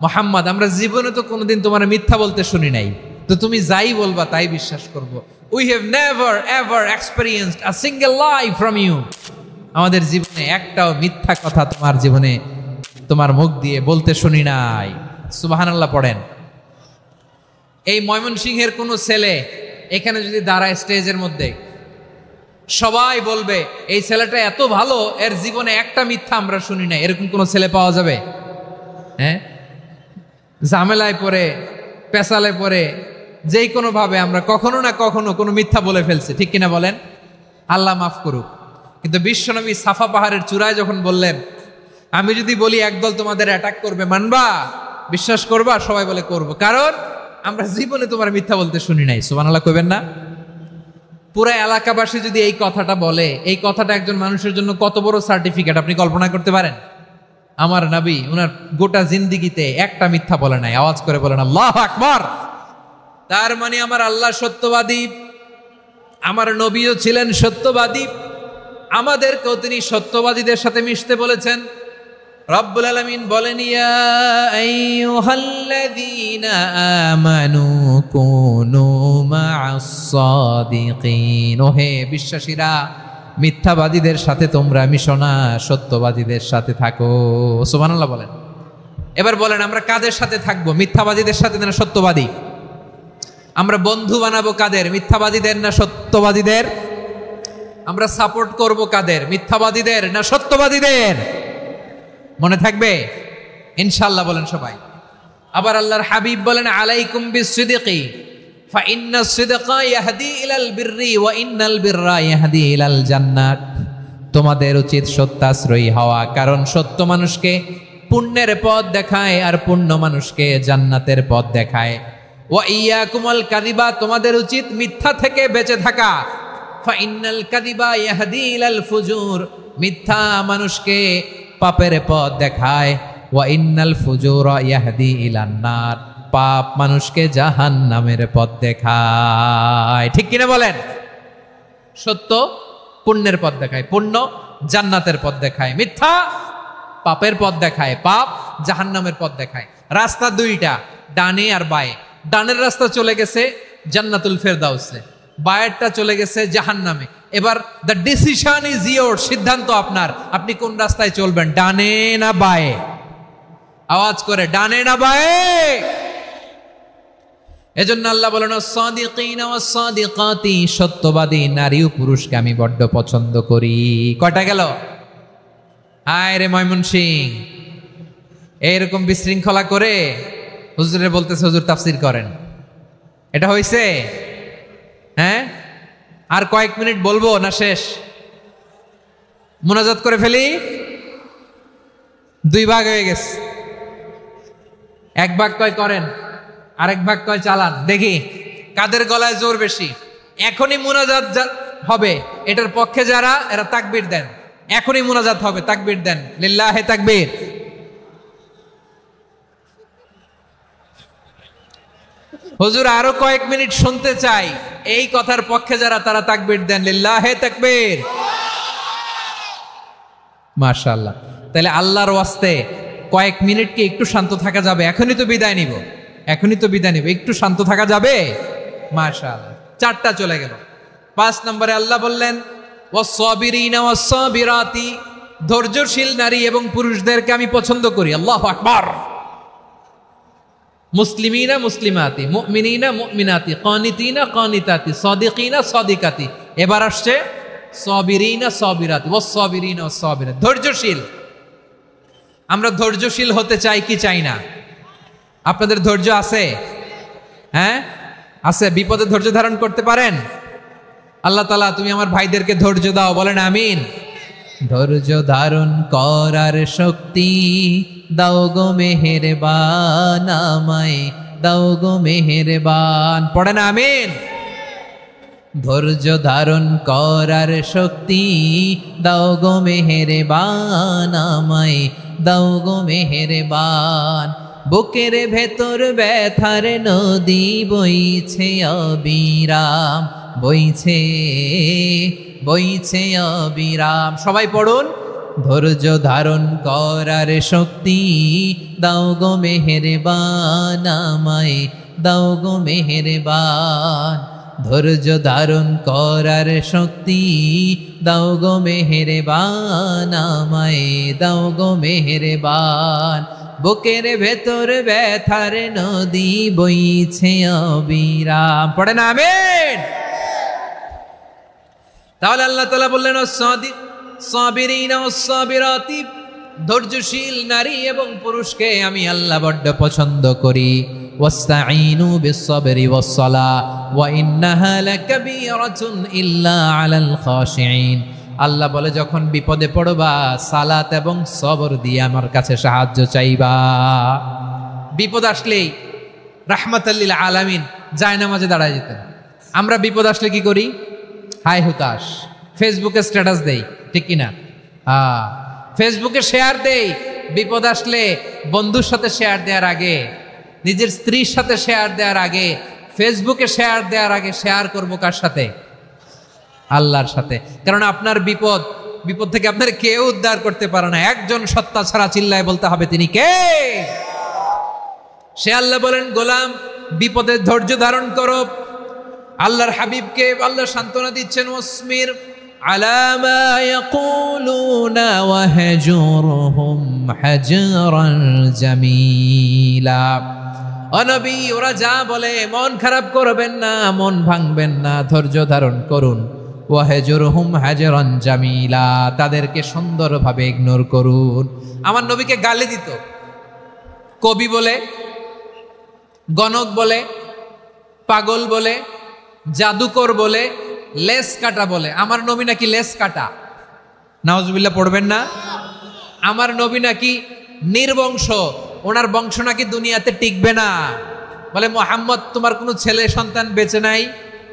Speaker 1: মুহাম্মদ, আমরা জীবনে তো কোনোদিন তোমার মিথ্যা বলতে শুনি নাই, তো তুমি যাই বলবা তাই বিশ্বাস করব। We have never ever experienced a single lie from you. আমাদের জীবনে একটাও মিথ্যা কথা তোমার জীবনে তোমার মুখ দিয়ে বলতে শুনি নাই। সুবহানাল্লাহ পড়েন। এই ময়মনসিংহের কোনো ছেলে এখানে যদি দাঁড়ায় স্টেজের মধ্যে, সবাই বলবে এই ছেলেটা এত ভালো, এর জীবনে একটা মিথ্যা আমরা শুনি নাই। এরকম কোন ছেলে পাওয়া যাবে? হ্যাঁ, ঝামেলায় পড়ে, পেশালে পড়ে, যেই কোনো ভাবে আমরা কখনো না কখনো কোনো মিথ্যা বলে ফেলছি, ঠিক কিনা বলেন? আল্লাহ মাফ করুক। কিন্তু বিশ্বনবী সাফা পাহাড়ের চূড়ায় যখন বললেন, আমি যদি বলি একদল তোমাদের অ্যাটাক করবে, মানবা? বিশ্বাস করবা? সবাই বলে করব, কারণ আমরা জীবনে তোমার মিথ্যা বলতে শুনি নাই। সুবহানাল্লাহ কইবেন না? পুরা এলাকাবাসী যদি এই কথাটা বলে, এই কথাটা একজন মানুষের জন্য কত বড় সার্টিফিকেট আপনি কল্পনা করতে পারেন? আমার নবী ওনার গোটা জিন্দিগিতে একটা মিথ্যা বলে নাই। আওয়াজ করে বলেন আল্লাহু আকবার। তার মানে আমার আল্লাহ সত্যবাদী, আমার নবীও ছিলেন সত্যবাদী, আমাদেরকেও তিনি সত্যবাদীদের সাথে মিশতে বলেছেন। রব্বুল আলামিন বলেন, ইয়া আইয়ুহাল্লাযীনা আমানু কুনু মা'আস সাদিকিন। ওহে বিশ্বাসীরা, মিথ্যাবাদীদের সাথে তোমরা মিশো না, সত্যবাদীদের সাথে থাকো। সুবহানাল্লাহ বলেন। এবার বলেন, আমরা কাদের সাথে থাকবো? মিথ্যাবাদীদের সাথে না সত্যবাদী? আমরা বন্ধু বানাবো কাদের? মিথ্যাবাদীদের না সত্যবাদীদের? আমরা সাপোর্ট করব কাদের? মিথ্যাবাদীদের না সত্যবাদীদের? মনে থাকবে ইনশাআল্লাহ, বলেন সবাই। আবার আল্লাহর হাবিব বলেন, আলাইকুম বিসসিদকি ফা ইন্নাস সিদকা ইয়াহদি ইলাল বিররি ওয়া ইন্নাল বিররা ইয়াহদি ইলাল জান্নাত। তোমাদের উচিত সত্যাশ্রয়ী হওয়া, কারণ সত্য মানুষকে পুণ্যের পথ দেখায় আর পুণ্য মানুষকে জান্নাতের পথ দেখায়। ওয়া ইয়াকুমুল কাযিবা, তোমাদের উচিত মিথ্যা থেকে বেঁচে থাকা। ফা ইন্নাল কাযিবা ইয়াহদি ইলাল ফুজুর, মিথ্যা মানুষকে পাপের পথ দেখায়। ওয়া ইন্নাল ফুজুরা ইয়াহদি ইলান নার, পাপ মানুষকে জাহান্নামের পথ দেখায়। ঠিক কিনা বলেন? সত্য পুণ্যের পথ দেখায়, পুণ্য জান্নাতের পথ দেখায়, মিথ্যা পাপের পথ দেখায়, পাপ জাহান্নামের পথ দেখায়। রাস্তা দুইটা, ডানে আর বায়ে। ডানের রাস্তা চলে গেছে জান্নাতুল ফেরদাউসে, বায়েরটা চলে গেছে জাহান্নামে। এবার দ্য ডিসিশন ইজ ইয়োর, সিদ্ধান্ত আপনার, আপনি কোন রাস্তায় চলবেন, ডানে না বায়ে? আওয়াজ করে, ডানে না বায়ে? এজন্য আল্লাহ বলেন, সাদিকিনা ওয়াস সাদিকাতি, সত্যবাদী নারী ও পুরুষকে আমি বড্ড পছন্দ করি। কয়টা গেল? হায় রে ময়মনসিং, এইরকম বিশৃঙ্খলা করে হুজুরে বলতেছে হুজুর তাফসীর করেন, এটা হইছে? হ্যাঁ, আর কয়েক মিনিট বলবো না শেষ? মুনাজাত করে ফেলি। দুই ভাগ হয়ে গেছে, এক ভাগ কয় করেন, আরেক ভাগ কয় চালান। দেখি কাদের গলায় জোর বেশি। এখনই মুনাজাত হবে, এটার পক্ষে যারা, এরা তাকবীর দেন। এখনই মুনাজাত হবে, তাকবীর দেন, লিল্লাহে তাকবীর। হুজুর আরো কয়েক মিনিট শুনতে চাই, এই কথার পক্ষে যারা, তারা তাকবীর দেন, লিল্লাহে তাকবীর। মাশাআল্লাহ। তাহলে আল্লাহর ওয়াস্তে কয়েক মিনিট কি একটু শান্ত থাকা যাবে? এখনই তো বিদায় নিব, একটু শান্ত থাকা যাবে? মাশাআল্লাহ, 4টা চলে গেল। 5 নম্বরে আল্লাহ বললেন ওয়াস-সাবিরিনা ওয়াস-সাবিরাতি, ধৈর্যশীল নারী এবং পুরুষদেরকে আমি পছন্দ করি। আল্লাহু আকবার। মুসলিমিনা মুসলিমাতি, মুমিনিনা মুমিনাতি, কানিতিনা কানিতাতি, সাদিকিনা সাদিকাতি। এবার আসছে সাবিরিনা সাবিরাতি, ওয়াস-সাবিরিনা ওয়াস-সাবিরাতি, ধৈর্যশীল। আমরা ধৈর্যশীল হতে চাই কি চাই না? আপনাদের ধৈর্য আছে? হ্যাঁ আছে। বিপদে ধৈর্য ধারণ করতে পারেন? আল্লাহ তাআলা তুমি আমার ভাইদেরকে ধৈর্য দাও, বলেন আমিন। ধৈর্য ধারণ করার শক্তি দাও গো মেহেরবান, আমায় দাও গো মেহেরবান, পড়েন আমিন। ধৈর্য ধারণ করার শক্তি দাও গো মেহেরবান, আমায় দাও গো মেহেরবান। বুকের ভেতর ব্যথার নদী বইছে অবিরাম, বইছে বইছে অবিরাম। সবাই পড়ুন, ধৈর্য ধারণ করার শক্তি দাও গো মেহেরবান, আমায় দাও গো মেহেরবান। ধৈর্য ধারণ করার শক্তি দাও গো মেহেরবান, আমায় দাও গো মেহেরবান। বুকের ভেতর ব্যথার নদী বইছে অবিরাম, পড়েন আমিন। তাহলে আল্লাহ তাআলা বললেন সাবিরিনা ওয়াস-সাবিরাতি, ধৈর্যশীল নারী এবং পুরুষকে আমি আল্লাহ বড্ড পছন্দ করি। ওয়াস্তাঈনু বিস-সাবরি ওয়াস-সালাহ ওয়া ইন্নাহা লাকাবীরাতুন ইল্লা আলাল খাশিঈন। আল্লাহ বলে যখন বিপদে পড়বা সালাত এবং সবর দিয়ে আমার কাছে সাহায্য চাইবা। বিপদ আসলেই রাহমাতাল লিল আলামিন জায়নামাজে দাঁড়ায় যেতেন। আমরা বিপদ আসলে কি করি? হাই হুতাশ, ফেসবুকে স্ট্যাটাস দেই, ঠিক কিনা? ফেসবুকে শেয়ার দেই। বিপদ আসলে বন্ধুর সাথে শেয়ার দেওয়ার আগে, নিজের স্ত্রীর সাথে শেয়ার দেওয়ার আগে, ফেসবুকে শেয়ার দেওয়ার আগে শেয়ার করবো কার সাথে? আল্লাহর সাথে। কারণ আপনার বিপদ থেকে আপনার কেউ উদ্ধার করতে পারে না, একজন সত্তা ছাড়া। চিল্লায় বলতে হবে তিনি কে? সে আল্লাহ বলেন গোলাম বিপদের ধৈর্য ধারণ করো। আল্লাহর হাবিবকে আল্লাহ সান্ত্বনা দিচ্ছেন, ওয়াসমির আলা মা ইয়াকুলুনা ওয়াহজুরহুম হাজরান জামিলা। ও নবী, ওরা যা বলে মন খারাপ করবেন না, মন ভাঙবেন না, ধৈর্য ধারণ করুন। ওয়াহজুরহুম হাজরান জামিলা, তাদেরকে সুন্দরভাবে ইগনোর করুন। আমার নবীকে গালি দিত কবি বলে, গণক বলে, পাগল বলে, জাদুকর বলে, লেস কাটা বলে। আমার নবী নাকি লেস কাটা, নাউজুবিল্লাহ পড়বেন না। আমার নবী নাকি নির্বংশ, ওনার বংশ নাকি দুনিয়াতে টিকবে না। বলে মুহাম্মদ তোমার কোনো ছেলে সন্তান বেঁচে নাই,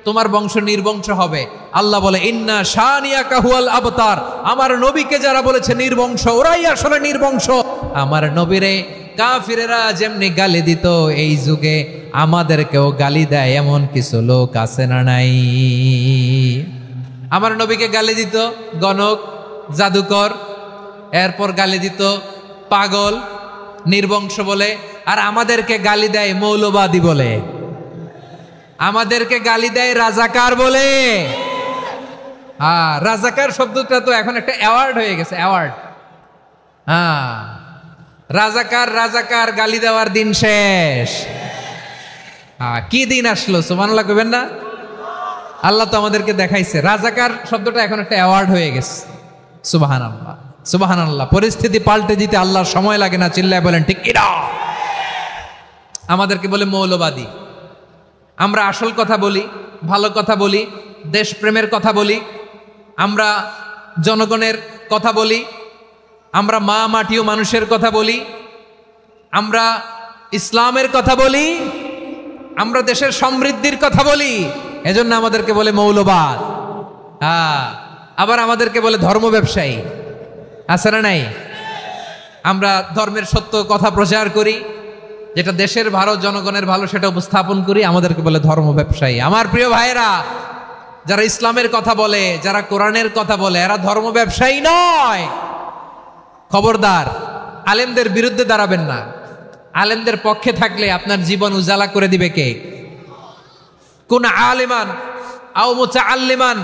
Speaker 1: তোমার বংশ নির্বংশ হবে। আল্লাহ বলে ইন্না শানিয়াকা হুয়াল আবতার। আমার নবীকে যারা বলেছে নির্বংশ, ওরাই আসলে নির্বংশ। আমার নবীরে কাফিরেরা যেমনি গালি দিত, এই যুগে আমাদেরকেও গালি দেয় এমন কিছু লোক আছে না নাই? আমার নবীকে গালি দিত গণক, জাদুকর, এরপর গালি দিত পাগল, নির্বংশ বলে। আর আমাদেরকে গালি দেয় মৌলবাদী বলে, আমাদেরকে গালি দেয় রাজাকার বলে। রাজাকার শব্দটা তো এখন একটা অ্যাওয়ার্ড হয়ে গেছে, অ্যাওয়ার্ড। রাজাকার রাজাকার গালি দেওয়ার দিন শেষ। কি দিন আসলো, সুবহানাল্লাহ কইবেন না? আল্লাহ তো আমাদেরকে দেখাইছে। রাজাকার শব্দটা এখন একটা অ্যাওয়ার্ড হয়ে গেছে। সুবহানাল্লাহ, সুবহানাল্লাহ। পরিস্থিতি পাল্টে দিতে আল্লাহর সময় লাগে না, চিল্লায় বলেন ঠিক কিনা? আমাদেরকে বলে মৌলবাদী। আমরা আসল কথা বলি, ভালো কথা বলি, দেশপ্রেমের কথা বলি, আমরা জনগণের কথা বলি, আমরা মা মাটি ও মানুষের কথা বলি, আমরা ইসলামের কথা বলি, আমরা দেশের সমৃদ্ধির কথা বলি। এজন্য আমাদেরকে বলে মৌলবাদ। আবার আমাদেরকে বলে ধর্ম ব্যবসায়ী, আছে না নাই? আমরা ধর্মের সত্য কথা প্রচার করি, যেটা দেশের ভালো, জনগণের ভালো, সেটা উপস্থাপন করি, আমাদেরকে বলে ধর্ম ব্যবসায়ী। আমার প্রিয় ভাইরা, যারা ইসলামের কথা বলে, যারা কোরআনের কথা বলে, এরা ধর্ম ব্যবসায়ী নয়। খবরদার, আলেমদের বিরুদ্ধে দাঁড়াবেন না। আলেমদের পক্ষে থাকলে আপনার জীবন উজালা করে দিবে কে? কুন আলিমান আও মুতাআল্লিমান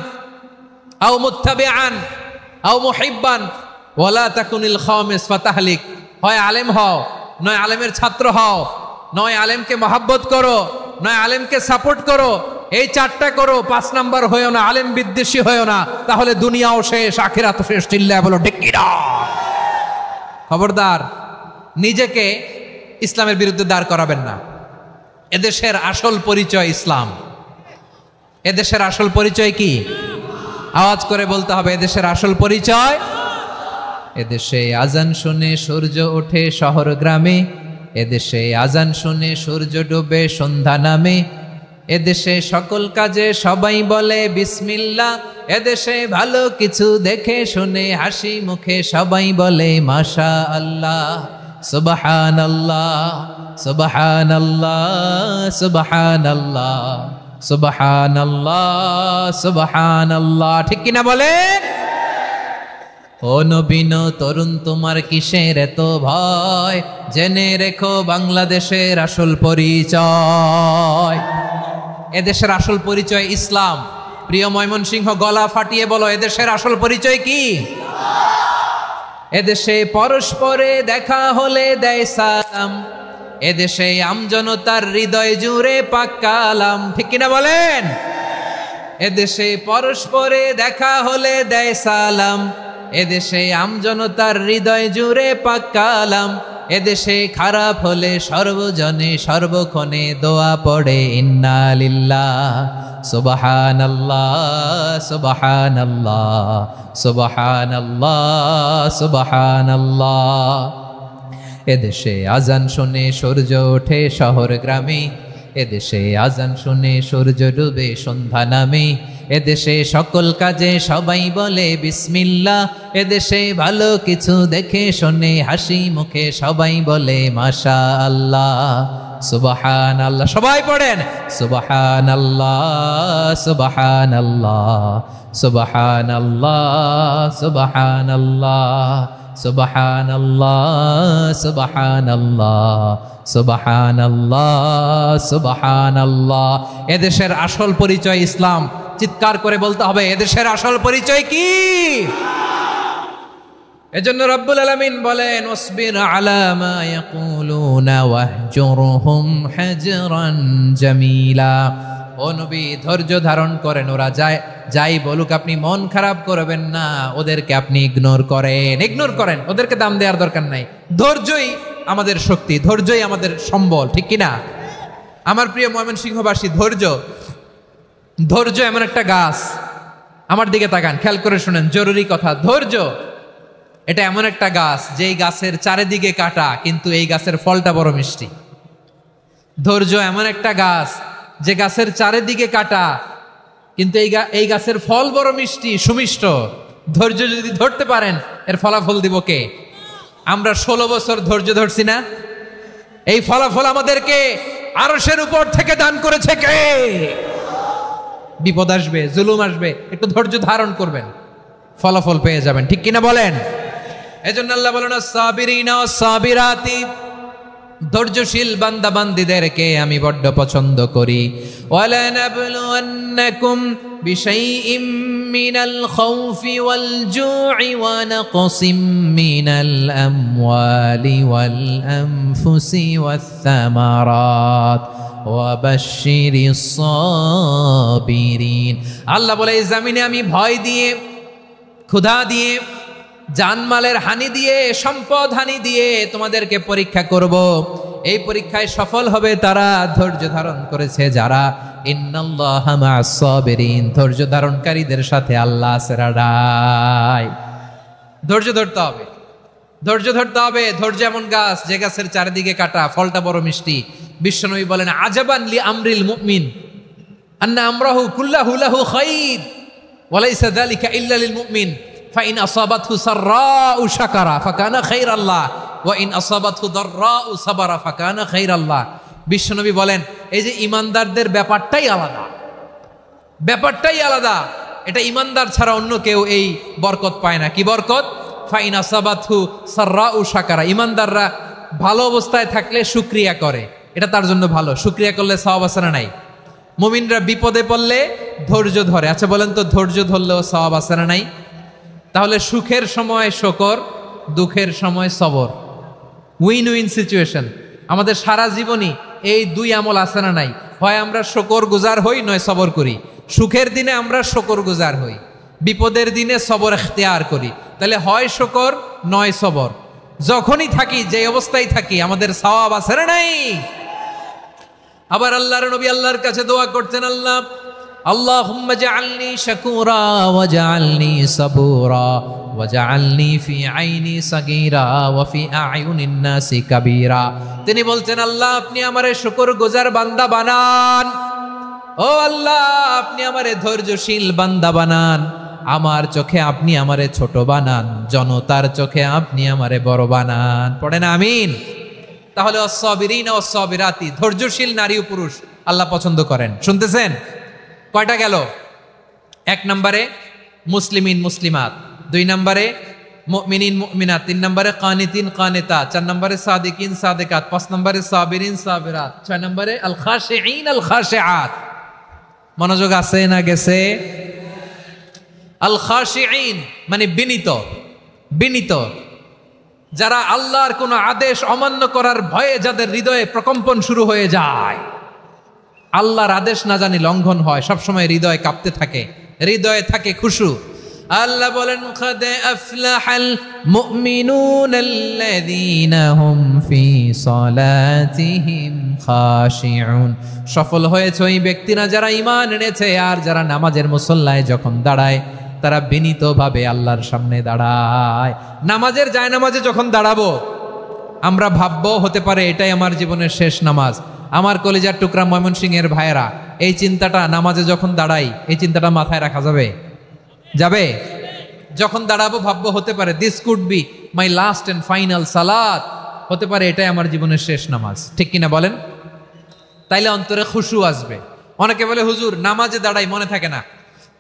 Speaker 1: আও মুত্তাবিআন আও মুহিব্বান ওয়ালা তাকুনিল খামিস ফাতাহলিক। হয় আলেম হও, নয় আলেমের ছাত্র হও, নয় আলেমকে মহাব্বত করো, নয় আলেমকে সাপোর্ট করো। এই চারটা করো, 5 নাম্বার হয়েও না, আলেম বিদ্বেষী হয়েও না, তাহলে দুনিয়াও শেষ, আখিরাতও শেষ। চিল্লায় বলো ঠিক কি না? খবরদার, নিজেকে ইসলামের বিরুদ্ধে দাঁড় করাবেন না। এদেশের আসল পরিচয় ইসলাম। এদেশের আসল পরিচয় কি? আওয়াজ করে বলতে হবে, এদেশের আসল পরিচয়। এদেশে আজান শুনে সূর্য ওঠে শহর গ্রামে, এদেশে আজান শুনে সূর্য ডুবে সন্ধ্যা নামে, এদেশে সকল কাজে সবাই বলে বিসমিল্লাহ, এদেশে ভালো কিছু দেখে শুনে হাসি মুখে সবাই বলে মাশা আল্লাহ, সুবহানাল্লাহ সুবহানাল্লাহ সুবহানাল্লাহ সুবহানাল্লাহ সুবহানাল্লাহ। ঠিক কিনা বলেন? ও নবীন তরুণ, তোমার কিসের এত ভয়? জেনে রেখো বাংলাদেশের আসল পরিচয়। এদেশের আসল পরিচয় ইসলাম। প্রিয় ময়মনসিংহ, গলা ফাটিয়ে বলো, এদেশের আসল পরিচয় কি? এদেশে পরস্পরে দেখা হলে দেয় সালাম, এদেশে আমজনতার হৃদয় জুড়ে পাক কালাম। ঠিক কিনা বলেন? এদেশে পরস্পরে দেখা হলে দেয় সালাম, এদেশে আমজনতার হৃদয় জুড়ে পাক কালাম, এদেশে খারাপ হলে সর্বজনে সর্বক্ষণে দোয়া পড়ে ইন্না লিল্লাহ সুবহানাল্লাহ সুবহানাল্লাহ সুবহানাল্লাহ সুবহানাল্লাহ। এদেশে আজান শুনে সূর্য ওঠে শহর গ্রামে, এদেশে আজান শুনে সূর্য ডুবে সন্ধ্যা নামে, এদেশে সকল কাজে সবাই বলে বিসমিল্লাহ, এদেশে ভালো কিছু দেখে শুনে হাসি মুখে সবাই বলে মাশা আল্লাহ সুবহানাল্লাহ। সবাই পড়েন সুবহানাল্লাহ সুবহানাল্লাহ সুবহানাল্লাহ সুবহানাল্লাহ সুবহানাল্লাহ সুবহানাল্লাহ সুবহানাল্লাহ সুবহানাল্লাহ। এদেশের আসল পরিচয় ইসলাম। চিৎকার করে বলতে হবে, এদেশের আসল পরিচয় কি? এজন্য রব্বুল আলামিন বলেন, ওয়াসবির আলা মা ইয়াকুলুনা ওয়াহজুরহুম হাজরান জামিলা। ও নবী, ধৈর্য ধারণ করেন, ওরা যাই বলুক আপনি মন খারাপ করবেন না, ওদেরকে আপনি ইগনোর করেন, ওদেরকে দাম দেওয়ার দরকার নাই। ধৈর্যই আমাদের শক্তি, ধৈর্যই আমাদের সম্বল। ঠিক কিনা? আমার প্রিয় ময়মনসিংহবাসী, ধৈর্য এমন একটা গাছ। আমার দিকে তাকান, খেয়াল করে শুনেন, জরুরি কথা। ধৈর্য এটা এমন একটা গাছ, যেই গাছের চারিদিকে কাটা, কিন্তু এই গাছের ফলটা বড় মিষ্টি। ধৈর্য এমন একটা গাছ, যে গাছের চারিদিকে কাটা, কিন্তু এই গাছের ফল বড় মিষ্টি, সুমিষ্ট। ধৈর্য যদি ধরতে পারেন, এর ফলাফল দিব কে? আমরা 16 বছর ধৈর্য ধরছি না? এই ফলাফল আমাদেরকে আরশের উপর থেকে দান করেছে কে? বিপদ আসবে, জুলুম আসবে, একটু ধৈর্য ধারণ করবেন, ফলাফল পেয়ে যাবেন। ঠিক কিনা বলেন? এজন্য আল্লাহ বলেন, আস-সাবিরিনা ওয়াস-সাবিরাতি, ধৈর্যশীল বান্দা বান্দীদেরকে আমি বড্ড পছন্দ করি। ওয়ালা নাবলুওয়ান্নাকুম বিশাইইম মিনাল খাউফি ওয়াল জু'i ওয়া নাকসিম মিনাল আমওয়ালি ওয়াল আনফুসি ওয়াস সামারাত ওয়া বাশশিরিস সাবিরিন। আল্লাহ বলে, এই জমিনে আমি ভয় দিয়ে, ক্ষুধা দিয়ে, জানমালের হানি দিয়ে, সম্পদ হানি দিয়ে তোমাদেরকে পরীক্ষা করব। এই পরীক্ষায় সফল হবে তারা ধৈর্য ধারণ করেছে যারা। ইন্নাল্লাহা মা'আস সাবিরিন, ধৈর্য ধারণকারীদের সাথে আল্লাহ আছে। ধৈর্য ধরতে হবে, ধৈর্য ধরতে হবে। ধৈর্য এমন গাছ, যে গাছের চারিদিকে কাটা, ফলটা বড় মিষ্টি। বিশ্বনবী বলেন, আজাবান লি আমরিল মুমিন আন্না আমরাহু কুল্লাহু লাহু খাইর ওয়া লাইসা যালিকা ইল্লা লিল মুমিন ফাইন আসাবাতহু সাররাউ শাকারা ফাকানা খাইরাল্লাহ ওয়া ইন আসাবাতহু দাররাউ সাবারা ফাকানা খাইরাল্লাহ। বিশ্বনবী বলেন, এই যে ইমানদারদের ব্যাপারটাই আলাদা, ব্যাপারটাই আলাদা। এটা ইমানদার ছাড়া অন্য কেউ এই বরকত পায় না। কি বরকত? ফাইন আসাবাতহু সাররাউ শাকারা, ইমানদাররা ভালো অবস্থায় থাকলে শুকরিয়া করে, এটা তার জন্য ভালো। শুকরিয়া করলে সওয়াব আছে না নাই? মুমিনরা বিপদে পড়লে ধৈর্য ধরে। আচ্ছা বলেন তো, ধৈর্য ধরলেও সওয়াব আছে না নাই? তাহলে সুখের সময় শুকর, দুঃখের সময় সবর, উইন উইন সিচুয়েশন। আমাদের সারা জীবনই এই দুই আমল আছে না নাই? হয় আমরা শুকর গুজার হই, নয় সবর করি। সুখের দিনে আমরা শুকর গুজার হই, বিপদের দিনে সবর ইখতিয়ার করি। তাহলে হয় শুকর নয় সবর। যখনই থাকি, যে অবস্থায় থাকি, আমাদের সওয়াব আছে না নাই? আবার আল্লাহর নবী আল্লাহর কাছে দোয়া করতেন, আল্লাহ আল্লাহুম্মা জাআলনি শাকুরা ওয়া জাআলনি সাবুরা ওয়া জাআলনি ফি আইনি সাগীরা ওয়া ফি আ'য়ুনিন নাসি কাবীরা। তিনি বলতেন, আল্লাহ আপনি আমারে শুকরগুজার বান্দা বানান, ও আল্লাহ আপনি আমারে ধৈর্যশীল বান্দা বানান, আমার চোখে আপনি আমারে ছোট বানান, জনতার চোখে আপনি আমারে বড় বানান। পড়েন আমিন। তাহলে অস-সাবিরিনা ওয়াস-সাবিরাতি, ধৈর্যশীল নারী ও পুরুষ আল্লাহ পছন্দ করেন। শুনতেছেন? কয়টা গেল? 1 নম্বরে মুসলিমিন মুসলিমাত, 2 নম্বরে মুমিনিন মুমিনাত, 3 নম্বরে কানিতিন কানিতাত, 4 নম্বরে সাদিকিন সাদিকাত, 5 নম্বরে সাবিরিন সাবিরাত, 6 নম্বরে আল খাশিঈন আল খাশিআত। মনোযোগ আছে না গেছে? আল খাশিঈন মানে বিনীত, বিনীত, যারা আল্লাহর কোন আদেশ অমান্য করার ভয়ে যাদের হৃদয়ে প্রকম্পন শুরু হয়ে যায়, আল্লাহর আদেশ না জানি লঙ্ঘন হয়, সবসময় হৃদয় কাঁপতে থাকে, হৃদয়ে থাকে খুশু। আল্লাহ বলেন, কাদ আফলাহাল মুমিনুনাল্লাযীনা হুম ফি সালাতিহিম খাশিউন। সফল হয়েছে ওই ব্যক্তিরা যারা ঈমান এনেছে আর যারা নামাজের মুসল্লায় যখন দাঁড়ায় তারা বিনীতভাবে আল্লাহর সামনে দাঁড়ায়। নামাজের জায়নামাজে যখন দাঁড়াবো আমরা ভাববো হতে পারে এটাই আমার জীবনের শেষ নামাজ। আমার কলিজার টুকরা ময়মনসিংহের ভাইয়েরা, এই চিন্তাটা নামাজে যখন দাঁড়াই, এই চিন্তাটা মাথায় রাখা যাবে? যাবে? যখন দাঁড়াবো ভাববো হতে পারে this could be my last and final সালাত, হতে পারে এটাই আমার জীবনের শেষ নামাজ। ঠিক কিনা বলেন? তাইলে অন্তরে খুশু আসবে। অনেকে বলে হুজুর নামাজে দাঁড়াই মনে থাকে না,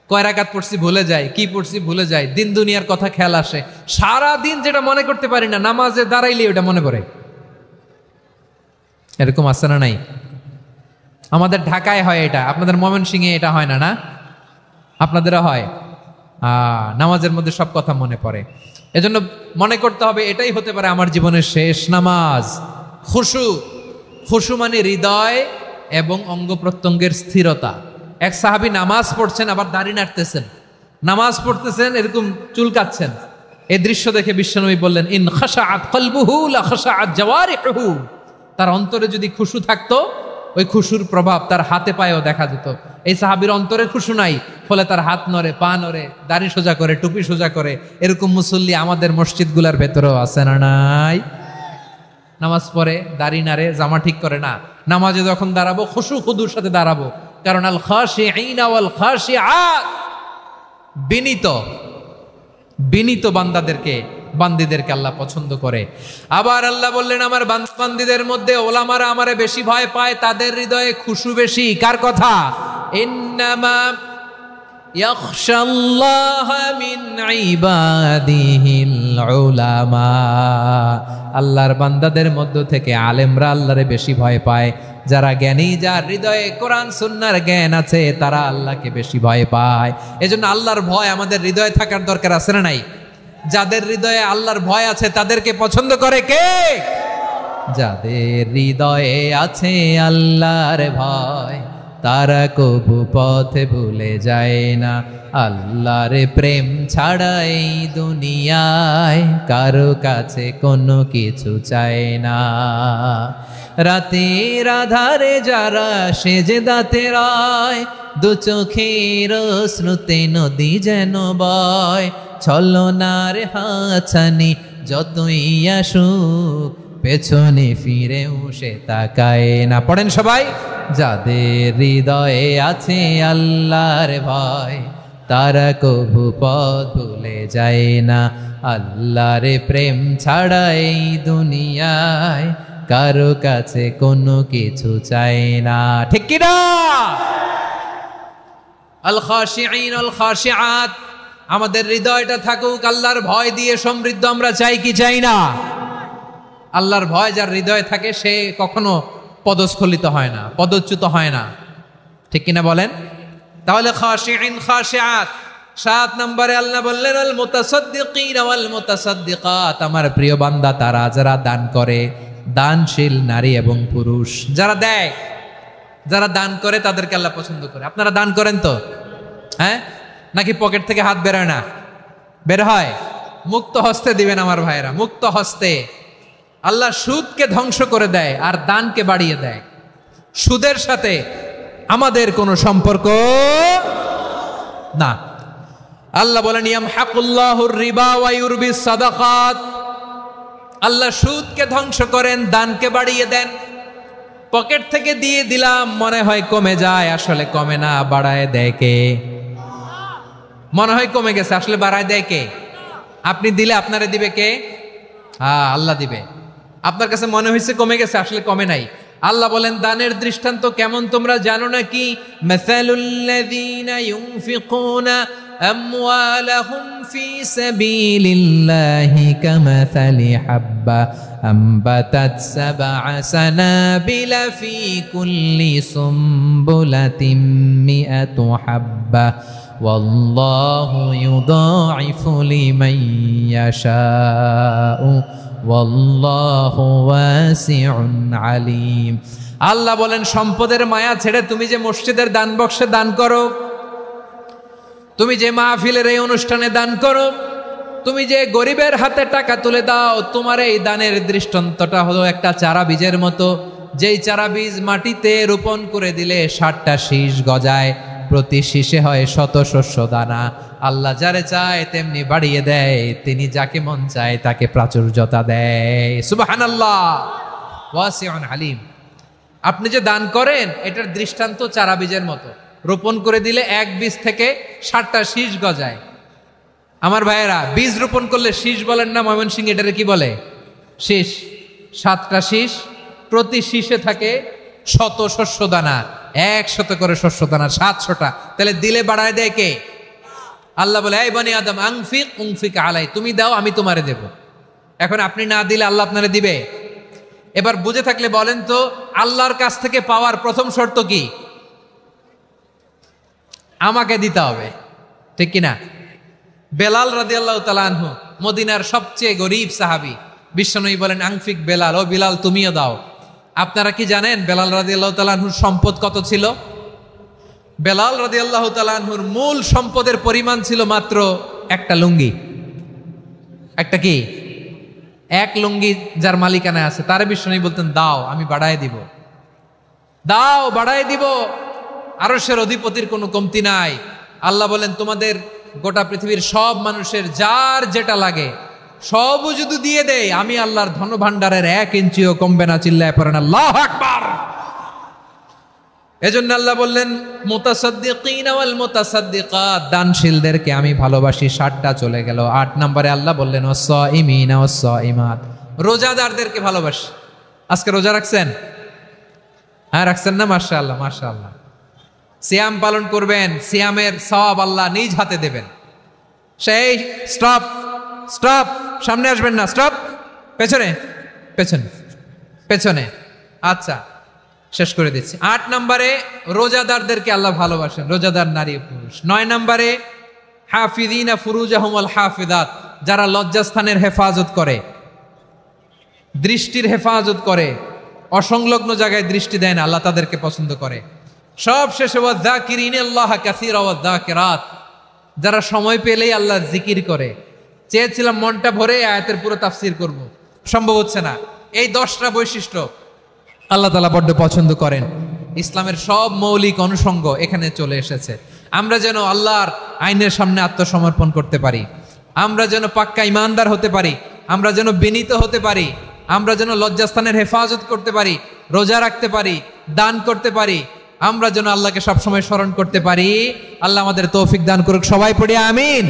Speaker 1: কয় রাকাত পড়ছি ভুলে যাই, কি পড়ছি ভুলে যাই, দিন দুনিয়ার কথা খেয়াল আসে, সারা দিন যেটা মনে করতে পারি না নামাজে দাঁড়াইলে ওটা মনে পড়ে। এরকম আছে না নাই? আমাদের ঢাকায় হয় এটা, আপনাদের ময়মনসিংহে এটা হয় না? না আপনাদেরও হয়? নামাজের মধ্যে সব কথা মনে পড়ে। এজন্য মনে করতে হবে এটাই হতে পারে আমার জীবনের শেষ নামাজ। খুশু, খুশু মানে হৃদয় এবং অঙ্গ প্রত্যঙ্গের স্থিরতা। এক সাহাবী নামাজ পড়ছেন আবার দাড়ি নাড়তেছেন, নামাজ পড়তেছেন এরকম চুলকাচ্ছেন। এই দৃশ্য দেখে বিশ্বনবী বললেন, ইন খাশাআত কলবুহু লা খাশাআত জাওয়ারিহুহু। তার অন্তরে যদি খুশু থাকতো, ওই খুশুর প্রভাব তার হাতে পায়েও দেখা যেত। এই সাহাবীর অন্তরে খুশু নাই, ফলে তার হাত নড়ে, পা নড়ে, দাড়ি সোজা করে, টুপি সোজা করে। এরকম মুসল্লি আমাদের মসজিদগুলোর ভেতরেও আছে না নাই? নামাজ পড়ে, দাড়ি নাড়ে, জামা ঠিক করে না। নামাজে যখন দাঁড়াবো খুশু খুদুর সাথে দাঁড়াবো, কারণ আল খাশিঈনা ওয়াল খাশিআত, বিনীত, বিনীত বান্দীদেরকে আল্লাহ পছন্দ করে। আবার আল্লাহ বললেন, আমার বান্দীদের মধ্যে ওলামারা আমারে বেশি ভয় পায়, তাদের হৃদয়ে খুশু বেশি। কার কথা? ইন্নামা ইয়াখশাল্লাহ মিন ইবাদিহিল উলামা। আল্লাহর বান্দাদের মধ্য থেকে আলেমরা আল্লাহরে বেশি ভয় পায়। যারা জ্ঞানী, যার হৃদয়ে কোরআন সুন্নাহর জ্ঞান আছে, তারা আল্লাহকে বেশি ভয় পায়। এজন্য আল্লাহর ভয় আমাদের হৃদয়ে থাকার দরকার আছে না নাই? যাদের হৃদয়ে আল্লাহর ভয় আছে তাদেরকে পছন্দ করে কে? যাদের হৃদয়ে আছে আল্লাহর ভয়, তারা কবু পথে ভুলে যায় না। আল্লাহর প্রেম ছাড়া এই দুনিয়ায় কারো কাছে কোনো কিছু চায় না। রাতের আধারে যারা সেজদাতে রয়, দু চোখের শ্রুতে নদী যেন বয়। ছলনার হাতছানি যতই আসুক, পেছনে ফিরেও সে তাকায় না। পড়েন সবাই। যাদের হৃদয়ে আছে আল্লাহর ভয়, তারা কবু পথ ভুলে যায় না। আল্লাহর প্রেম ছাড়া এই দুনিয়ায় কারো কাছে কোনো কিছু চায় না। ঠিক কি না? আল খাশিঈন আল খাশিআত, আমাদের হৃদয়টা থাকুক আল্লাহর ভয় দিয়ে সমৃদ্ধ। আমরা চাই কি চাই না? আল্লাহর ভয় যার হৃদয়ে থাকে সে কখনো পদস্খলিত হয় না, পদচ্যুত হয় না, ঠিক কিনা বলেন? তাহলে খাশিঈন খাশিআত। 7 নম্বরে আল্লাহ বললেন আল মুতাসাদ্দিকিন ওয়াল মুতাসাদ্দিকাত, আমার প্রিয় বান্দা তারা যারা দান করে, দানশীল নারী এবং পুরুষ যারা দেয়, যারা দান করে তাদেরকে আল্লাহ পছন্দ করে। আপনারা দান করেন তো? হ্যাঁ, নাকি পকেট থেকে হাত বেরোয় না? বের হয়। মুক্ত হস্তে দিবেন আমার ভাইরা, মুক্ত হস্তে। আল্লাহ সুদকে ধ্বংস করে দেয় আর দানকে বাড়িয়ে দেয়। সুদের সাথে আমাদের কোনো সম্পর্ক না। আল্লাহ বলেন ইয়ামহাকুল্লাহুর রিবা ওয়া ইউরবিস সাদাকাত, আল্লাহ সুদকে ধ্বংস করেন, দানকে বাড়িয়ে দেন। পকেট থেকে দিয়ে দিলাম মনে হয় কমে যায়, আসলে কমে না, বাড়ায় দেয় কে? মনে হয় কমে গেছে, আসলে বাড়ায় দেয় কে? আপনি দিলে আপনারে দিবে কে? আল্লাহ দিবে। আপনার কাছে মনে হয়েছে কমে গেছে, আসলে কমে নাই। আল্লাহ বলেন দানের দৃষ্টান্ত কেমন তোমরা জানো নাকি? মাসালুল্লাযীনা ইউনফিকুনা আমওয়ালাহুম ফি সাবিলিল্লাহি কামাসালি হাব্বা আমবাতাত সাবআ সানাবিলা ফি কুল্লি সুমবুলাতিন মিআতু হাব্বা ওয়াল্লাহু ইউদাঈফু লিমান ইয়াশাউ ওয়াল্লাহু ওয়াসিউন আলিম। আল্লাহ বলেন সম্পদের মায়া ছেড়ে তুমি যে মসজিদের দান বক্সে দান করো, তুমি যে মাহফিলের এই অনুষ্ঠানে দান করো, তুমি যে গরিবের হাতে টাকা তুলে দাও, তোমার এই দানের দৃষ্টান্তটা হলো একটা চারা বীজের মতো। যেই চারা বীজ মাটিতে রোপণ করে দিলে 60টা শীষ গজায়, প্রতি শীষে হয় শত শস্য দানা। আল্লাহ যারে চায় তেমনি বাড়িয়ে দেয়, তিনি যাকে মন চায় তাকে প্রাচুর্যতা দেয়। সুবহানাল্লাহ, ওয়াসিউন আলিম। আপনি যে দান করেন এটার দৃষ্টান্ত চারা বীজের মতো, রোপণ করে দিলে এক বীজ থেকে 60টা শীষ গজায়। আমার ভাইয়েরা, বীজ রোপণ করলে শীষ বলেন না ময়মনসিংহ, এটারে কি বলে? শীষ। 7টা শীষ, প্রতি শীষে থাকে শত শস্য দানা, 100 করে শস্য দানা, 700টা। তাহলে দিলে বাড়ায় দেয় কে? আল্লাহ বলে এই বনি আদম আনফিক উনফিক আলাই, তুমি দাও আমি তোমারে দেব। এখন আপনি না দিলে আল্লাহ আপনারে দিবে? এবার বুঝে থাকলে বলেন তো, আল্লাহর কাছ থেকে পাওয়ার প্রথম শর্ত কি? আমাকে দিতে হবে, ঠিক কিনা? বেলাল রাদিয়াল্লাহু তাআলা আনহু মদিনার সবচেয়ে গরীব সাহাবী, বিশ্বনবী বলেন আনফিক বেলাল, ও বেলাল তুমিও দাও। আপনারা কি জানেন বেলাল রাদিয়াল্লাহু তাআলা আনহুর সম্পদ কত ছিল? বেলাল রাদিয়াল্লাহু তাআলা আনহুর মূল সম্পদের পরিমাণ ছিল মাত্র একটা লুঙ্গি। একটা কি? এক লুঙ্গি যার মালিকানায় আছে, তারে বিশ্বনবী বলতেন দাও আমি বাড়ায় দিব, দাও বাড়ায় দিব। আরশের অধিপতির কোনো কমতি নাই। আল্লাহ বলেন তোমাদের গোটা পৃথিবীর সব মানুষের যার যেটা লাগে সবও যদি দিয়ে দেয়, আমি আল্লাহর ধন ভাণ্ডারের 1 ইঞ্চিও কমবে না। চিল্লায় পড়েন আল্লাহু আকবার। এজন্য আল্লাহ বললেন মুতাসাদ্দিকিন ওয়াল মুতাসাদ্দিকাত, দানশীলদেরকে আমি ভালোবাসি। 60টা চলে গেল। 8 নম্বরে আল্লাহ বললেন ওয়াস-সাইমিনা ওয়াস-সাইমাত, রোজাদারদেরকে ভালোবাসি। আজকে রোজা রাখছেন? হ্যাঁ রাখছেন না? মাশাআল্লাহ মাশাআল্লাহ। সিয়াম পালন করবেন, সিয়ামের সওয়াব আল্লাহ নিজ হাতে দেবেন। সেই স্টপ স্টপ, সামনে আসবেন না, স্টপ, পেছনে পেছনে পেছনে। আচ্ছা শেষ করে দিচ্ছি। 8 নম্বরে রোজাদারদেরকে আল্লাহ ভালোবাসেন, রোজাদার নারী পুরুষ। 9 নম্বরে হাফিযিনা ফুরুজাহুম ওয়াল হাফিযাত, যারা লজ্জাস্থানের হেফাজত করে, দৃষ্টির হেফাজত করে, অসংলগ্ন জায়গায় দৃষ্টি দেয় না, আল্লাহ তাদেরকে পছন্দ করে। সব শেষে ওয়াযাকিরিনাল্লাহ কাসীরা ওয়াযাকিরাত, যারা সময় পেলেই আল্লাহর জিকির করে। চেয়েছিলাম মনটা ভরে আয়াতের পুরো তাফসীর করব, সম্ভব হচ্ছে না। এই 10টা বৈশিষ্ট্য আল্লাহ তাআলা বড্ড পছন্দ করেন। ইসলামের সব মৌলিক অনুষঙ্গ এখানে চলে এসেছে। আমরা যেন আল্লাহর আইনের সামনে আত্মসমর্পণ করতে পারি, আমরা যেন পাক্কা ইমানদার হতে পারি, আমরা যেন বিনীত হতে পারি, আমরা যেন লজ্জাস্থানের হেফাজত করতে পারি, রোজা রাখতে পারি, দান করতে পারি, আমরা যেন আল্লাহকে সবসময় স্মরণ করতে পারি। আল্লাহ আমাদের তৌফিক দান করুক। সবাই পড়ি আমিন।